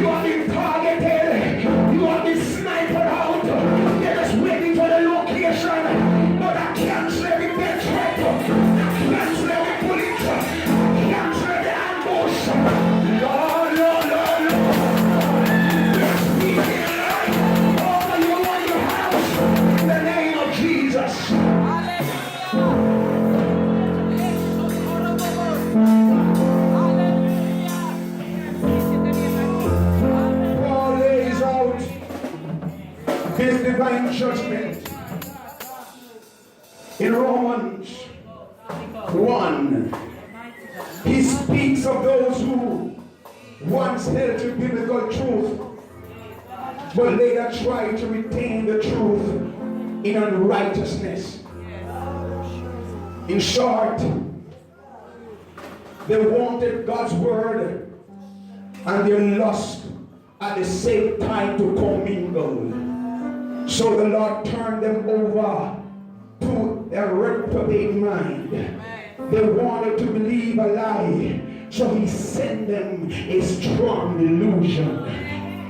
You are being targeted. You are being sniped out. They're just waiting for the location. But I cancel every death threat. I cancel every bullet. I cancel every ambush. Lord, Lord, Lord, Lord. You're speaking life over you and your house. In the name of Jesus. Paul lays out his divine judgment in Romans 1. He speaks of those who once held to biblical truth, but later tried to retain the truth in unrighteousness. In short, they wanted God's word and their lust at the same time to commingle. So the Lord turned them over to a reprobate mind. They wanted to believe a lie, so he sent them a strong delusion.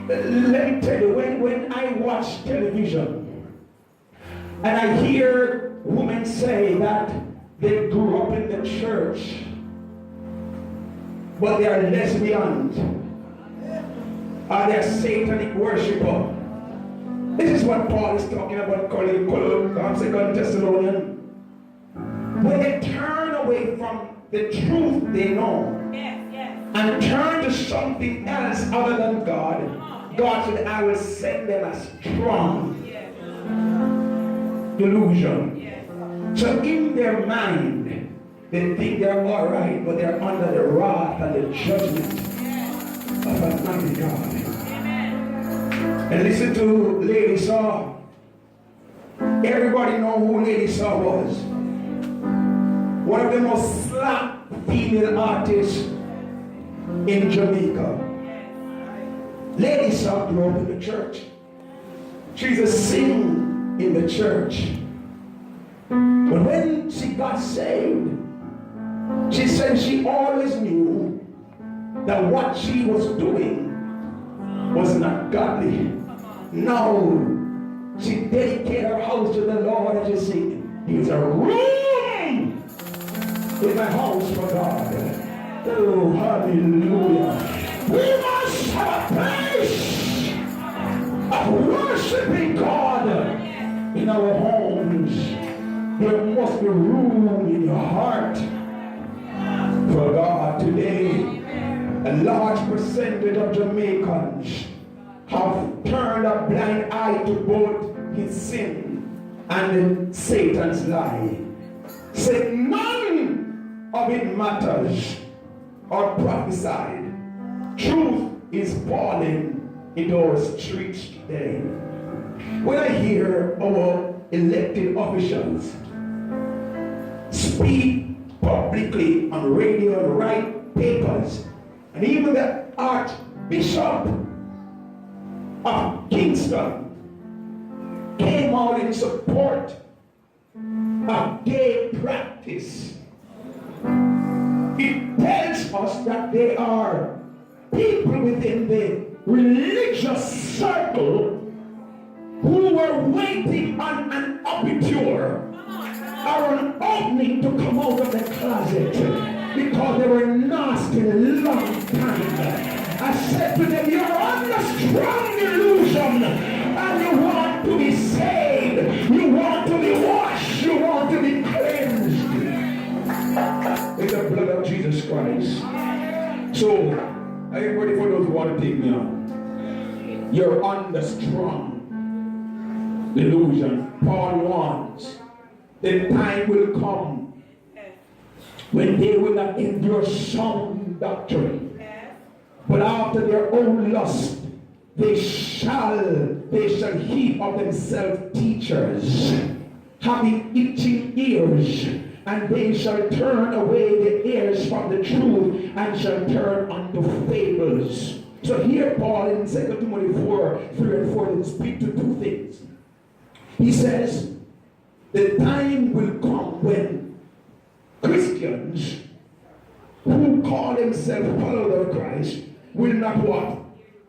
Let me tell you, when I watch television and I hear women say that they grew up in the church, but they are lesbians, or they are satanic worshippers. This is what Paul is talking about, calling 2 Thessalonians. When they turn away from the truth they know, and turn to something else other than God, God said, I will send them a strong delusion. So in their mind, they think they're all right, but they're under the wrath and the judgment of Almighty God. And listen to Lady Saw. Everybody know who Lady Saw was. One of the most slapped female artists in Jamaica. Lady Saw grew up in the church. She's a sing in the church. But when she got saved, she said she always knew that what she was doing was not godly. No, she dedicated her house to the Lord and she said, there's a room in my house for God. Oh, hallelujah. We must have a place of worshiping God in our homes. There must be room in your heart for God today. A large percentage of Jamaicans have turned a blind eye to both his sin and Satan's lie. Say none of it matters or prophesied. Truth is falling into our streets today. When I hear our elected officials speak publicly on radio and write papers, and even the Archbishop of Kingston came out in support of gay practice, it tells us that there are people within the religious circle who were waiting on an aperture or an opening to come out of the closet because they were nasty a long time. I said to them, you're under strong delusion and you want to be saved, you want to be washed, you want to be cleansed with the blood of Jesus Christ. So I get ready for those who want to take me on. You're under strong delusion. Paul warns, the time will come when they will not endure sound doctrine, but after their own lust, they shall heap of themselves teachers, having itching ears, and they shall turn away the ears from the truth, and shall turn unto fables. So here Paul in 2 Timothy 4:3-4 will speak to two things. He says, the time will come when Christians who call themselves followers of Christ will not what?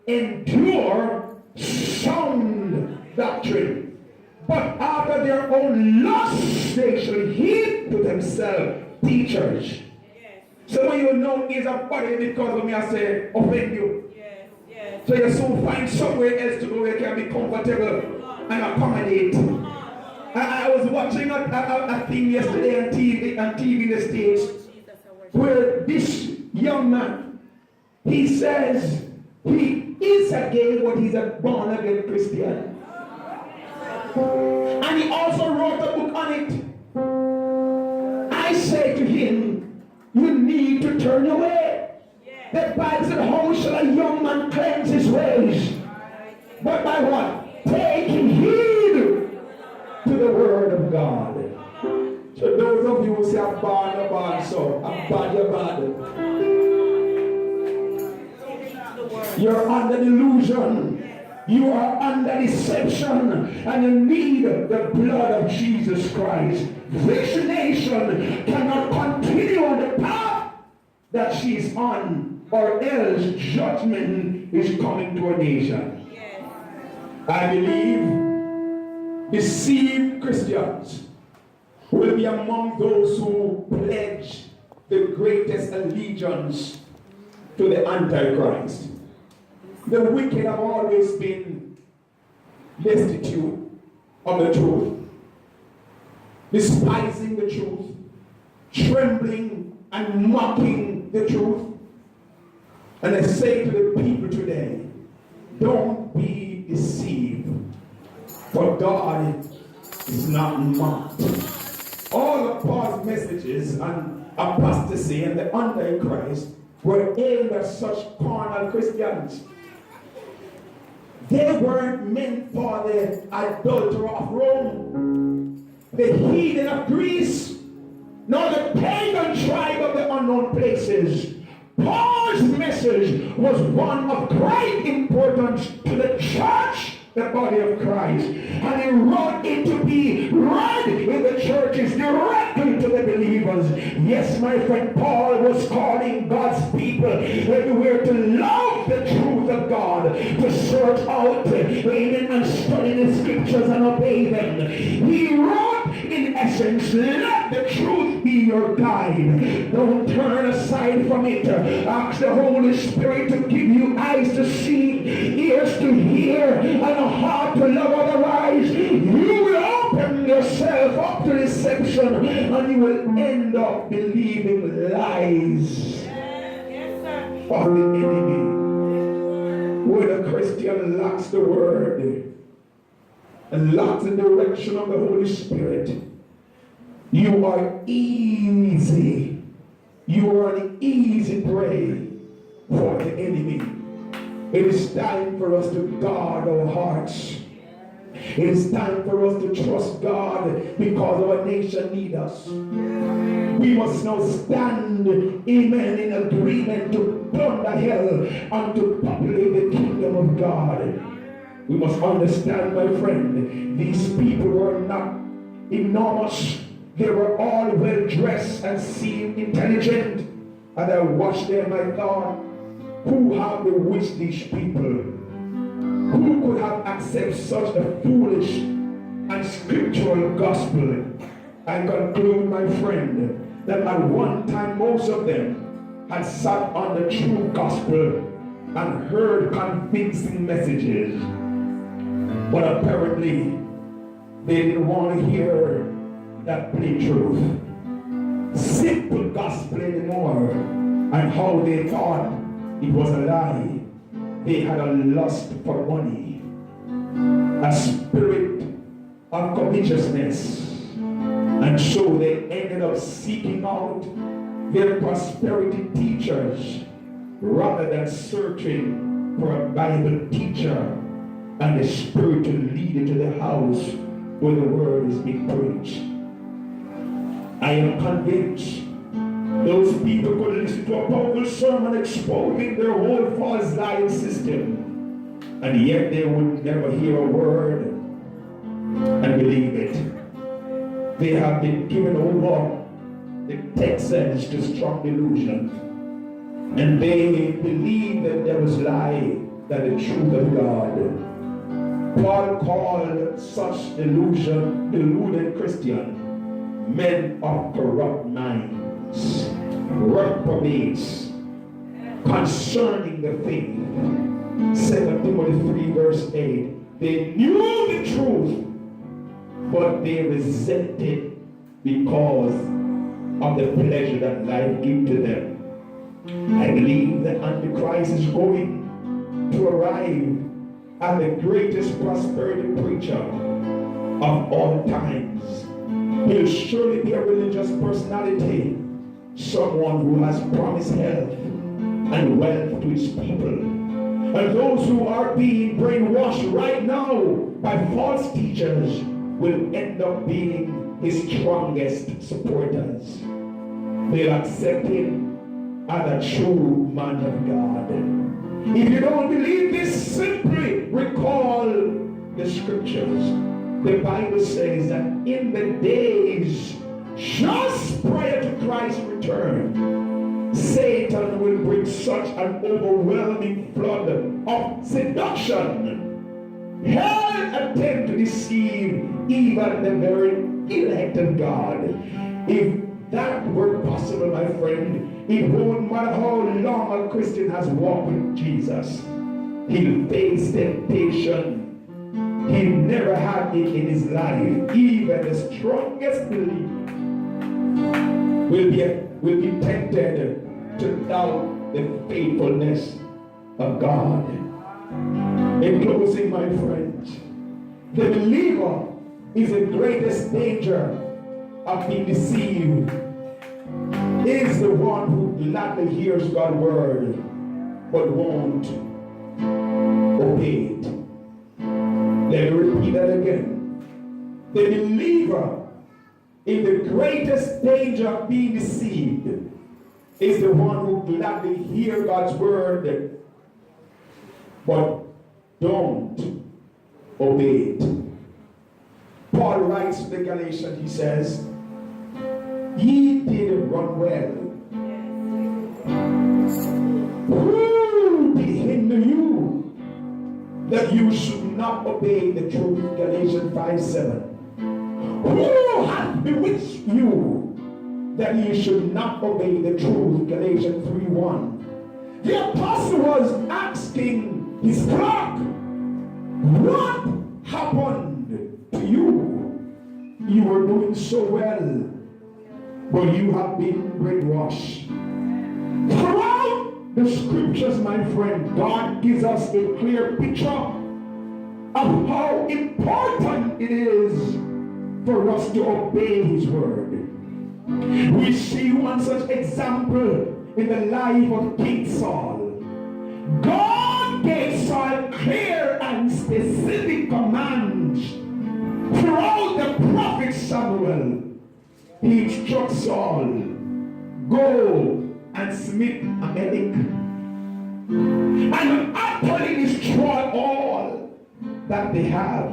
Endure sound doctrine. But after their own lust, they shall heap to themselves teachers. Some of you know is a body because of me, I say, offend you. So you soon find somewhere else to go where you can be comfortable and accommodate. I was watching a thing yesterday on TV in the States where this young man, he says he is a gay, but he's a born again Christian. And he also wrote a book on it. I say to him, you need to turn away. The Bible said, how shall a young man cleanse his ways? But by what? Taking heed to the word of God. So those of you who say, I'm bad, so I'm bad, you're bad. You're under delusion. You are under deception, and you need the blood of Jesus Christ. This nation cannot continue on the path that she's on, or else judgment is coming to a nation. I believe deceived Christians will be among those who pledge the greatest allegiance to the Antichrist. The wicked have always been destitute of the truth, despising the truth, trembling and mocking the truth. And I say to the people today, don't be deceived, for God is not mocked. All of Paul's messages on apostasy and the Antichrist were aimed at such carnal Christians. They weren't meant for the adulterer of Rome, the heathen of Greece, nor the pagan tribe of the unknown places. Paul's message was one of great importance to the church, the body of Christ. And he wrote it to be read in the churches directly to the believers. Yes, my friend, Paul was calling God's people everywhere to love the truth of God, to search out, amen, and study the scriptures and obey them. He wrote, in essence, let the truth be your guide. Don't turn aside from it. Ask the Holy Spirit to give you eyes to see, ears to hear, and a heart to love. Otherwise, you will open yourself up to deception, and you will end up believing lies of the enemy. When a Christian lacks the word and lacks the direction of the Holy Spirit, you are easy. You are an easy prey for the enemy. It is time for us to guard our hearts. It is time for us to trust God because our nation needs us. We must now stand, amen, in agreement to plunder hell and to populate the kingdom of God. We must understand, my friend, these people were not enormous. They were all well dressed and seemed intelligent. And I watched them, I thought, who have bewitched these people? Who could have accepted such a foolish and scriptural gospel? I conclude, my friend, that at one time most of them had sat on the true gospel and heard convincing messages. But apparently, they didn't want to hear that plain truth, simple gospel anymore, and how they thought It was a lie. They had a lust for money, a spirit of covetousness, and so they ended up seeking out their prosperity teachers rather than searching for a Bible teacher and the spiritual leader to the house where the word is being preached. I am convinced those people could listen to a powerful sermon exposing their whole false lying system, and yet they would never hear a word and believe it. They have been given over the Texans to strong delusion, and they believe the devil's lie than the truth of God. Paul called such deluded Christian men of corrupt minds, reprobates concerning the faith. 2 Timothy 3 verse 8. They knew the truth, but they resented because of the pleasure that life gives to them. I believe the Antichrist is going to arrive as the greatest prosperity preacher of all times. He'll surely be a religious personality, someone who has promised health and wealth to his people. And those who are being brainwashed right now by false teachers will end up being his strongest supporters. They'll accept him as a true man of God. If you don't believe this, simply recall the scriptures. The Bible says that in the days just prior to Christ's return, Satan will bring such an overwhelming flood of seduction. Hell attempt to deceive even the very elect of God. If that were possible, my friend, it won't matter how long a Christian has walked with Jesus. He'll face temptation he never had it in his life. Even the strongest believer will be tempted to doubt the faithfulness of God. In closing, my friends, the believer is the greatest danger of being deceived. Is the one who gladly hears God's word but won't obey it. Let me repeat that again. The believer in the greatest danger of being deceived is the one who gladly hears God's word but don't obey it. Paul writes to the Galatians, he says, ye did run well. Who did hinder you that you should not obey the truth? Galatians 5:7. Who hath bewitched you that you should not obey the truth? Galatians 3:1. The apostle was asking his flock, what happened to you? You were doing so well, but you have been brainwashed. Throughout the scriptures, my friend, God gives us a clear picture of how important it is for us to obey his word. We see one such example in the life of King Saul. God gave Saul clear and specific commands throughout the prophet Samuel. He instructed Saul, go and smite Amalek and utterly destroy all that they have,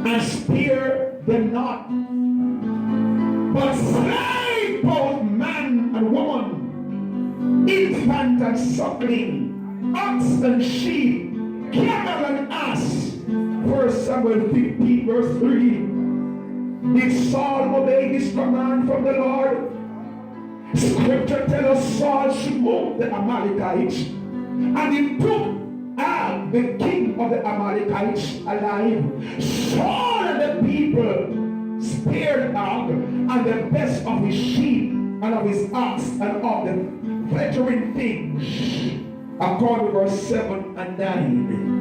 and spare them not, but slay both man and woman, infant and suckling, ox and sheep, camel and ass. 1 Samuel 15 verse 3. Did Saul obey this command from the Lord? Scripture tells us Saul smote the Amalekites, and he took Og, the king of the Amalekites, alive. Saul and the people spared Og and the best of his sheep and of his ox and of the life-threatening things. According to verse 7 and 9.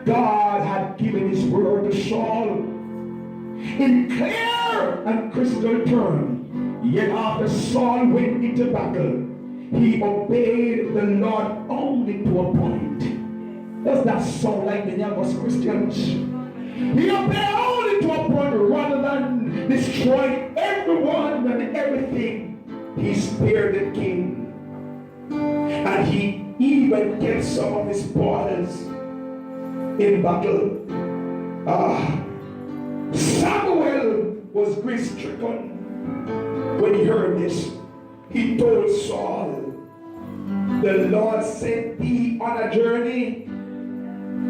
God had given his word to Saul in clear and crystal terms. Yet after Saul went into battle, he obeyed the Lord only to a point. Does that sound like many of us Christians? He obeyed only to a point rather than destroying everyone and everything. He spared the king. And he even kept some of his brothers in battle. Samuel was grief-stricken when he heard this. He told Saul, the Lord sent thee on a journey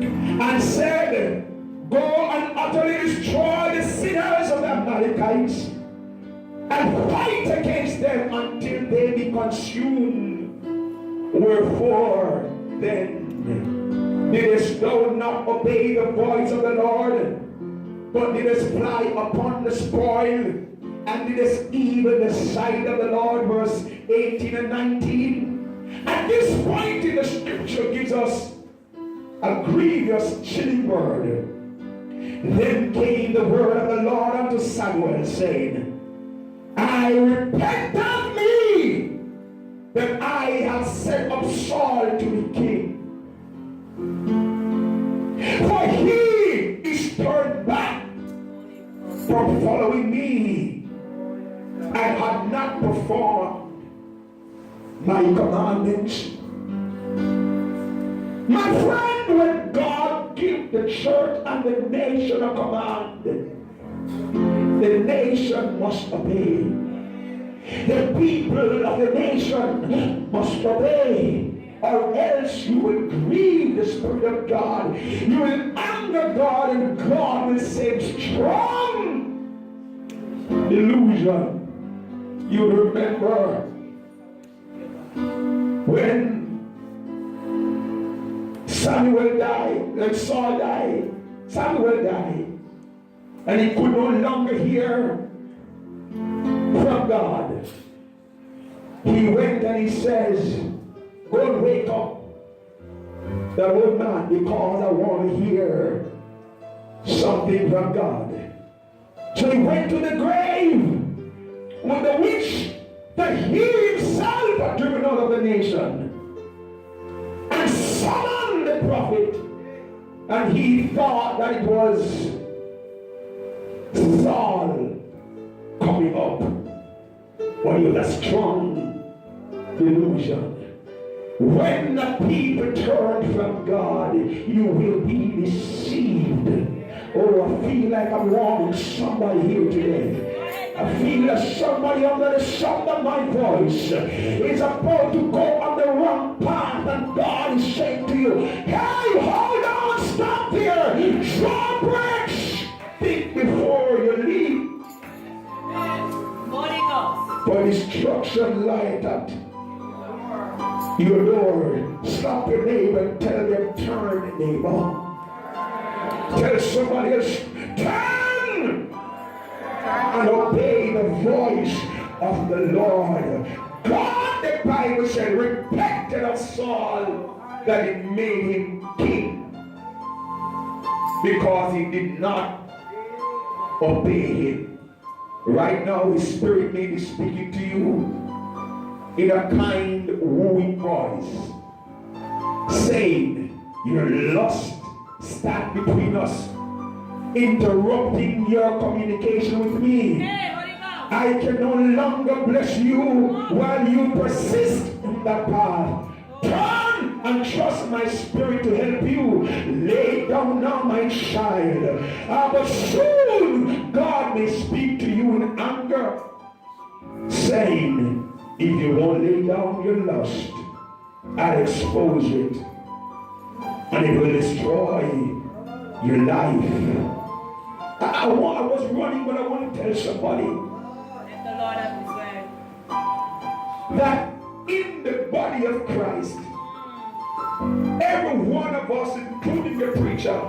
and said, go and utterly destroy the sinners of the Amalekites and fight against them until they be consumed. Wherefore then didst thou not obey the voice of the Lord, but didst fly upon the spoil, and didst even the sight of the Lord? Verse 18 and 19. At this point in the scripture gives us a grievous chilling word. Then came the word of the Lord unto Samuel, saying, I repent of me that I have set up Saul to be king. For he is turned back from following me and had not performed my commandments. My friend, when God gives the church and the nation a command, the nation must obey. The people of the nation must obey, or else you will grieve the Spirit of God. You will anger God, and God will send strong delusion. You remember when Samuel died, like Saul died, Samuel died, and he could no longer hear from God. He went and he says, go and wake up the old man, because I want to hear something from God. So he went to the grave with the witch that he himself had driven out of the nation, and summoned the prophet, and he thought that it was Saul coming up. But it was a strong delusion. When the people turn from God, you will be deceived. Oh, I feel like I'm warning somebody here today. I feel that somebody under the sound of my voice is about to go on the wrong path, and God is saying to you, hey, hold on, stop here, draw brakes, think before you leave. For destruction light at your door. Stop your neighbor and tell them, turn, neighbor. Tell somebody else, turn and obey the voice of the Lord. God, the Bible said, repented of Saul that it made him king, because he did not obey him. Right now, his spirit may be speaking to you in a kind, wooing voice, saying, your lust stand between us, interrupting your communication with me. I can no longer bless you while you persist in that path. Turn and trust my spirit to help you. Lay down now, my child. But soon God may speak to you in anger, saying, if you won't lay down your lust, I'll expose it, and it will destroy your life. I was running, but I want to tell somebody that in the body of Christ, every one of us, including the preacher,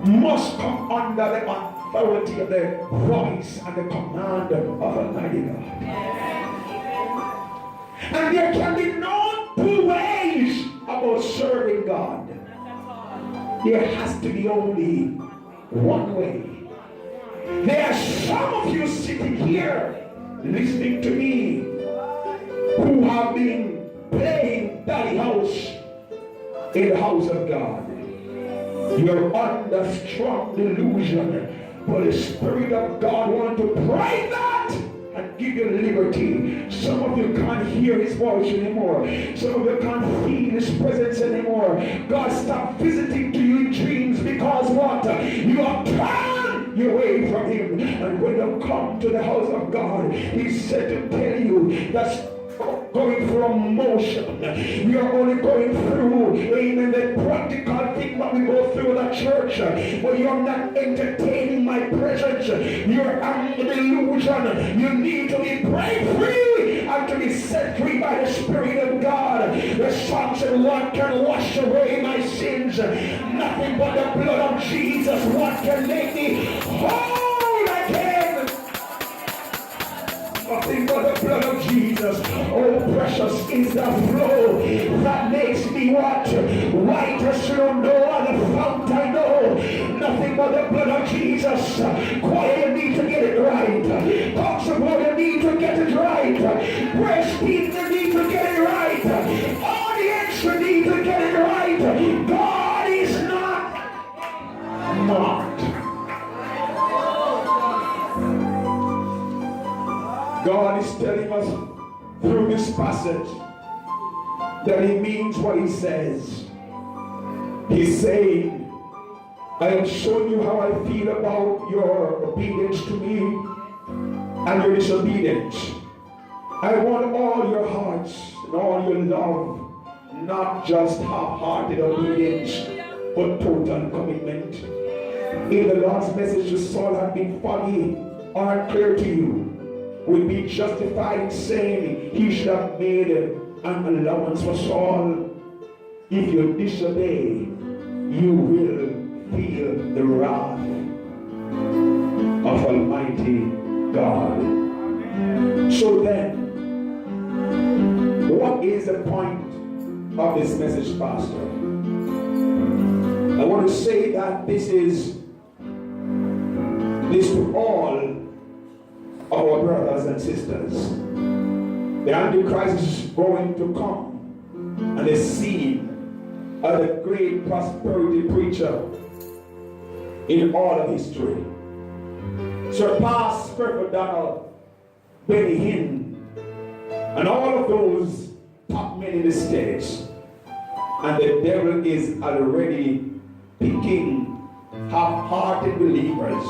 must come under the authority of the voice and the command of Almighty God. And there can be no two ways about serving God. There has to be only one way. There are some of you sitting here listening to me who have been playing daddy house in the house of God. You're under strong delusion, but the Spirit of God wants to break that and give you liberty. Some of you can't hear His voice anymore. Some of you can't feel His presence anymore. God stopped visiting to you in dreams because what? You are turned your way from Him. And when you come to the house of God, He said to tell you that's going through a motion. We are only going through, amen, the practical thing that we go through the church. But you're not entertaining my presence. You're under delusion. You need to be break free and to be set free by the Spirit of God. The song said, what can wash away my sins? Nothing but the blood of Jesus. What can make me whole again? Nothing but the blood of Jesus. Oh, precious is the flow that makes me what? White as snow, no other fount I know. Nothing but the blood of Jesus. Choir, you need to get it right. Talks about you need to get it right. Praise team, you need to get it right. Audience, you need to get it right. God is not mocked. God is telling us through this passage that He means what He says. He's saying, I am showing you how I feel about your obedience to me and your disobedience. I want all your hearts and all your love, not just half-hearted obedience, but total commitment. If the Lord's message to Saul had been foggy or unclear to you, would be justified in saying He should have made an allowance for Saul. If you disobey, you will feel the wrath of Almighty God. So then, what is the point of this message, Pastor? I want to say that this to all our brothers and sisters. The Antichrist is going to come and is seen as a great prosperity preacher in all of history. Surpass Creflo Dollar, Benny Hinn, and all of those top men in the States. And the devil is already picking half-hearted believers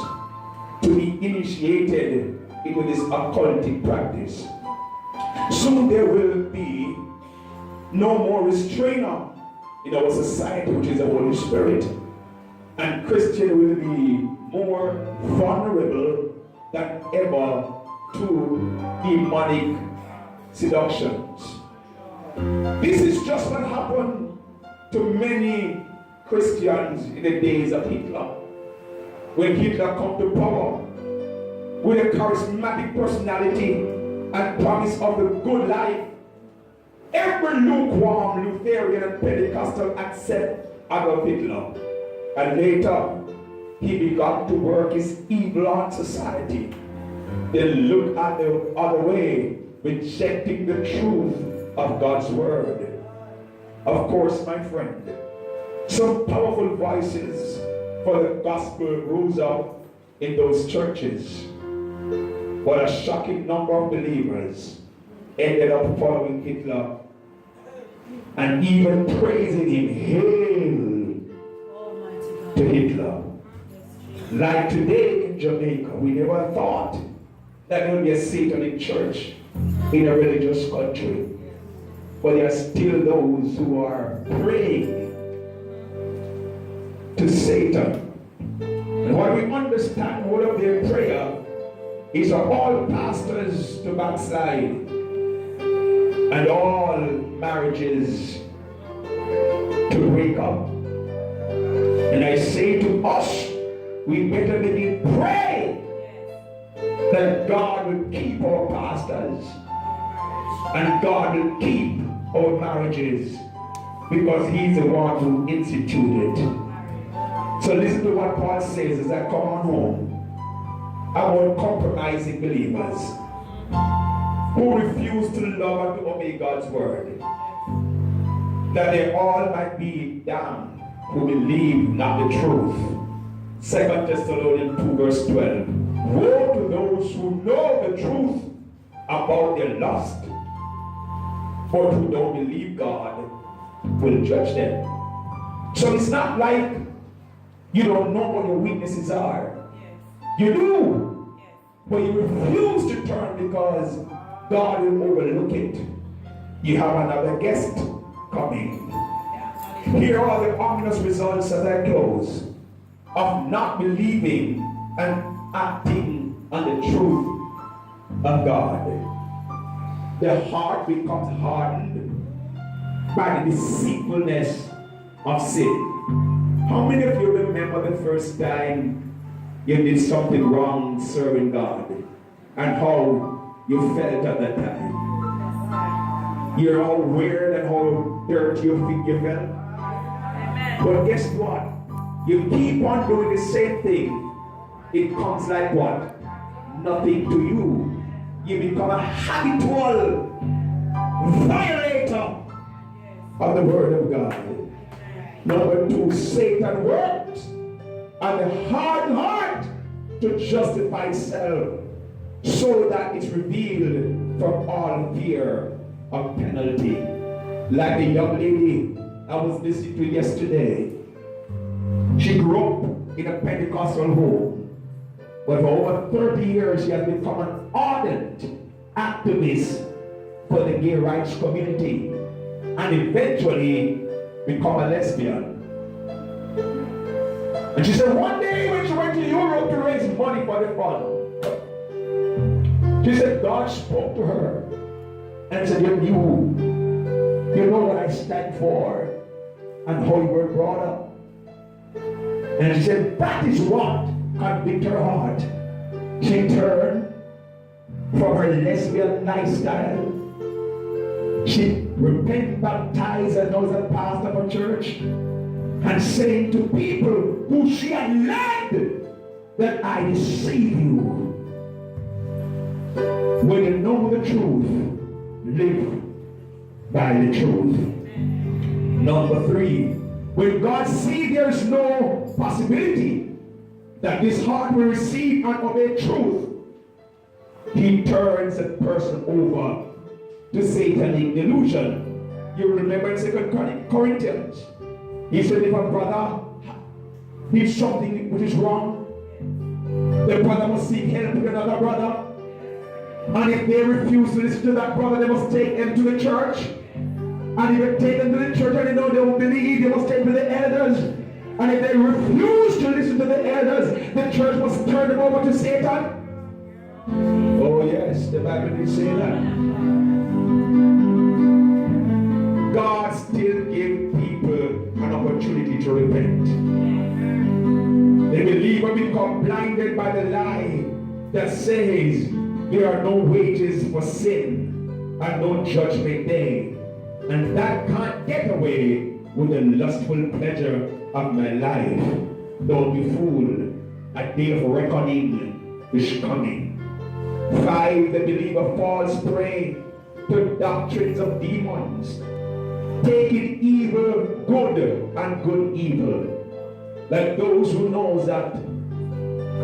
to be initiated into this occultic practice. Soon there will be no more restrainer in our society, which is the Holy Spirit. And Christian will be more vulnerable than ever to demonic seductions. This is just what happened to many Christians in the days of Hitler. When Hitler came to power, with a charismatic personality and promise of the good life, every lukewarm Lutheran and Pentecostal accept Adolf Hitler. And later, he began to work his evil on society. They look at the other way, rejecting the truth of God's word. Of course, my friend, some powerful voices for the gospel rose up in those churches. But a shocking number of believers ended up following Hitler and even praising him. Hail to Hitler. Like today in Jamaica, we never thought that there would be a Satanic church in a religious country. But there are still those who are praying to Satan. And what we understand all of their prayer is for all pastors to backslide and all marriages to break up. And I say to us, we better begin pray that God will keep our pastors And God will keep our marriages because He's the one who instituted. So listen to what Paul says as I come on home about compromising believers who refuse to love and to obey God's word, that they all might be damned who believe not the truth. 2 Thessalonians 2 verse 12. Woe to those who know the truth about their lust, but who don't believe God will judge them. So it's not like you don't know what your weaknesses are. You do, but you refuse to turn because God will overlook it. You have another guest coming. Here are the ominous results as I close of not believing and acting on the truth of God. The heart becomes hardened by the deceitfulness of sin. How many of you remember the first time you did something wrong serving God and how you felt at that time? You're all weird and how dirty you felt. But guess what? You keep on doing the same thing. It comes like what? Nothing to you. You become a habitual violator of the word of God. Number 2, Satan works on the hard heart to justify itself so that it's revealed from all fear of penalty. Like the young lady I was listening to yesterday. She grew up in a Pentecostal home, but for over 30 years she has become an ardent activist for the gay rights community and eventually become a lesbian. And she said one day when she went to Europe to raise money for the fund, she said God spoke to her and said, you know what I stand for and how you were brought up. And she said that is what convicted her heart. She turned from her lesbian lifestyle. She repented, baptized, and was a pastor of a church, and saying to people who she had led that I deceive you. When you know the truth, live by the truth. Number 3, when God sees there is no possibility that this heart will receive and obey truth, He turns a person over to satanic delusion. You remember in 2 Corinthians, he said if a brother did something which is wrong, the brother must seek help with another brother. And if they refuse to listen to that brother, they must take them to the church. And if they take them to the church and they know they won't believe, they must take them to the elders. And if they refuse to listen to the elders, the church must turn them over to Satan. Oh yes, the Bible did say that. God still gives people an opportunity to repent. The believer become blinded by the lie that says there are no wages for sin and no judgment day. And that can't get away with the lustful pleasure of my life. Don't be fooled. A day of reckoning is coming. 5, the believer falls prey to doctrines of demons, taking evil good and good evil. Like those who knows that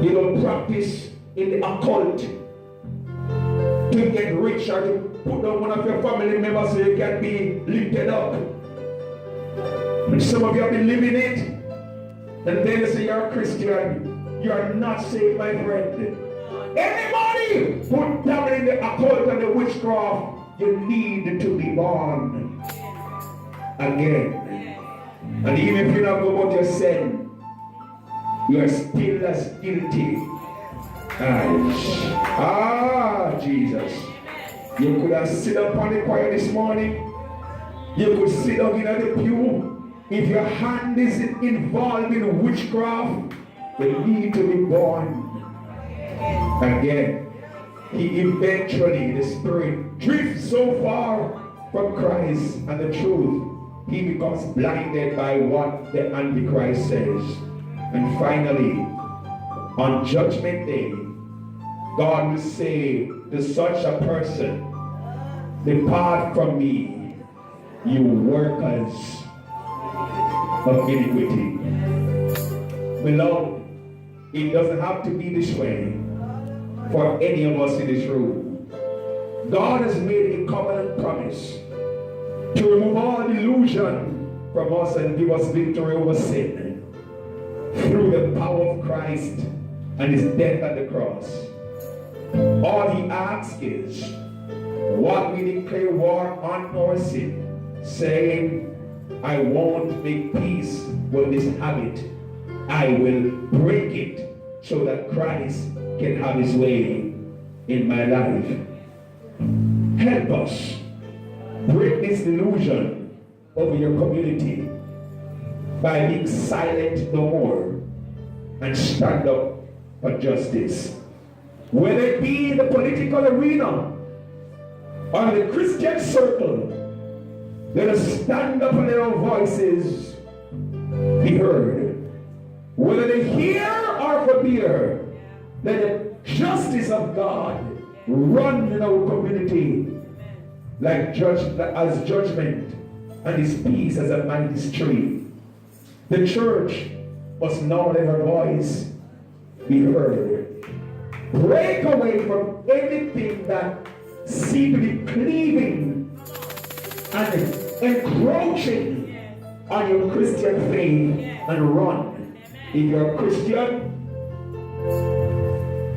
you don't practice in the occult to get rich or to put down one of your family members so you can be lifted up. And some of you have been living it, and then you say you're a Christian. You are not saved, my friend. Anybody put down in the occult and the witchcraft, you need to be born again. And even if you don't know about your sin, you are still as guilty. Jesus. You could have sit up on the choir this morning. You could sit down in the pew. If your hand is involved in witchcraft, you need to be born again. he eventually, the spirit drifts so far from Christ and the truth, he becomes blinded by what the Antichrist says. And finally, on Judgment Day, God will say to such a person, depart from me, you workers of iniquity. Beloved, it doesn't have to be this way for any of us in this room. God has made a covenant promise to remove all delusion from us and give us victory over sin through the power of Christ and his death on the cross. All he asks is, what we declare war on our sin, saying, I won't make peace with this habit. I will break it so that Christ can have his way in my life. Help us break this delusion over your community by being silent no more and stand up for justice. Whether it be in the political arena or in the Christian circle, let us stand up and let our voices be heard. Whether they hear or forbear, let the justice of God run in our community as judgment and his peace as a mighty stream. The church must now let her voice be heard. Break away from anything that seems to be cleaving and encroaching on your Christian faith and run. If you're a Christian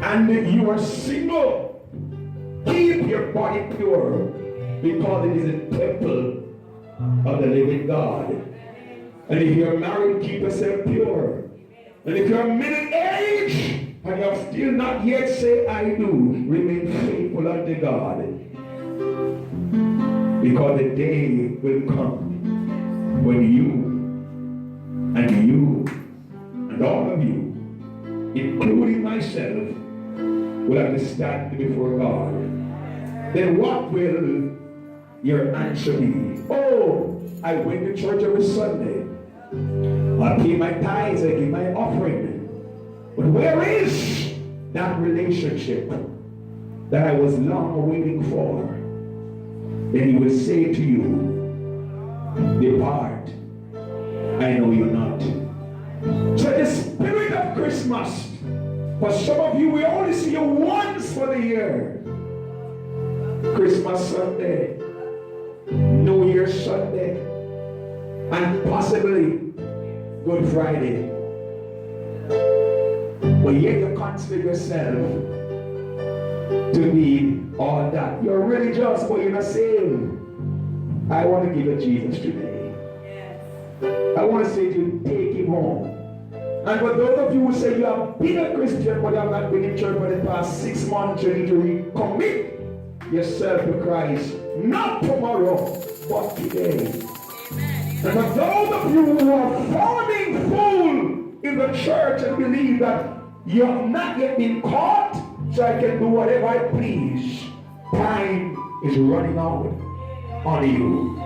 and you are single, keep your body pure, because it is a temple of the living God. And if you're married, keep yourself pure. And if you're middle-aged and you have still not yet said I do, remain faithful unto God. Because the day will come when you and all of you, including myself, will have to stand before God. Then what will your answer be? Oh, I went to church every Sunday. I pay my tithes, I give my offering. But where is that relationship that I was long waiting for? Then he will say to you, depart, I know you not. So the spirit of Christmas, for some of you, we only see you once for the year. Christmas Sunday, New Year's Sunday, and possibly Good Friday. But yet you consider yourself to be all that. You're religious, but you're not saved. I want to give you Jesus today. I want to say to you, take him home. And for those of you who say you have been a Christian but you have not been in church for the past 6 months, you need to recommit yourself to Christ. Not tomorrow, but today. And for those of you who are forming full in the church and believe that you have not yet been caught, so I can do whatever I please, time is running out on you.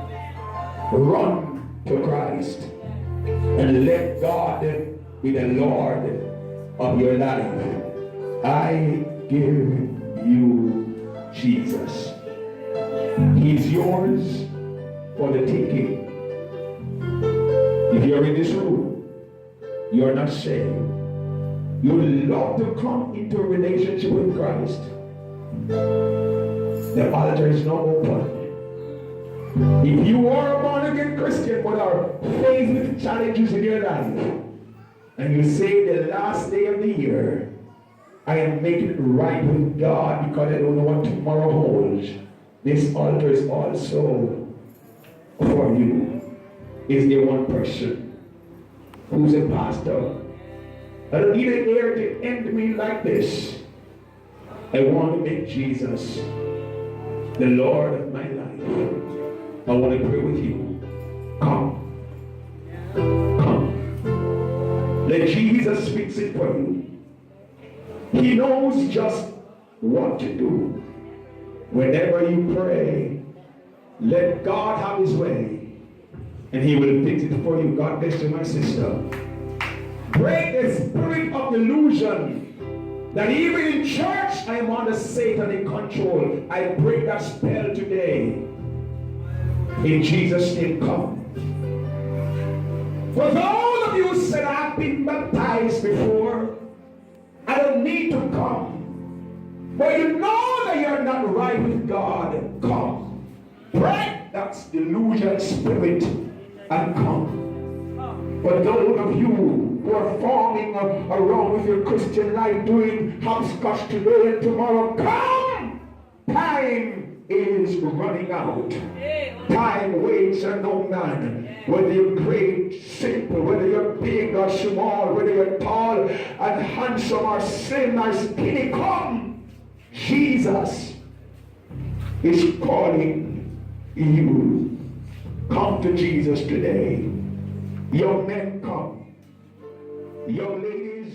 Run to Christ and let God be the Lord of your life. I give you Jesus. He's yours for the taking. If you're in this room, you're not saved. You love to come into a relationship with Christ. The altar is not open. If you are a born-again Christian but are faced with challenges in your life, and you say the last day of the year, I am making it right with God because I don't know what tomorrow holds, this altar is also for you. Is there one person who's a pastor? I don't need an ear to end me like this. I want to make Jesus the Lord of my life. I want to pray with you. Come. Come. Let Jesus fix it for you. He knows just what to do. Whenever you pray, let God have his way, and he will fix it for you. God bless you, my sister. Break the spirit of delusion that even in church I am under Satanic control. I break that spell today. In Jesus' name, come. For those of you who said, I've been baptized before, I don't need to come. But you know that you're not right with God, come. Break that delusion spirit and come. But those of you who are forming around with your Christian life, doing hopscotch today and tomorrow, come! Time is running out. Time waits on no man. Whether you're great, simple, whether you're big or small, whether you're tall and handsome or slim or skinny, come! Jesus is calling you. Come to Jesus today. Young men, come. Young ladies,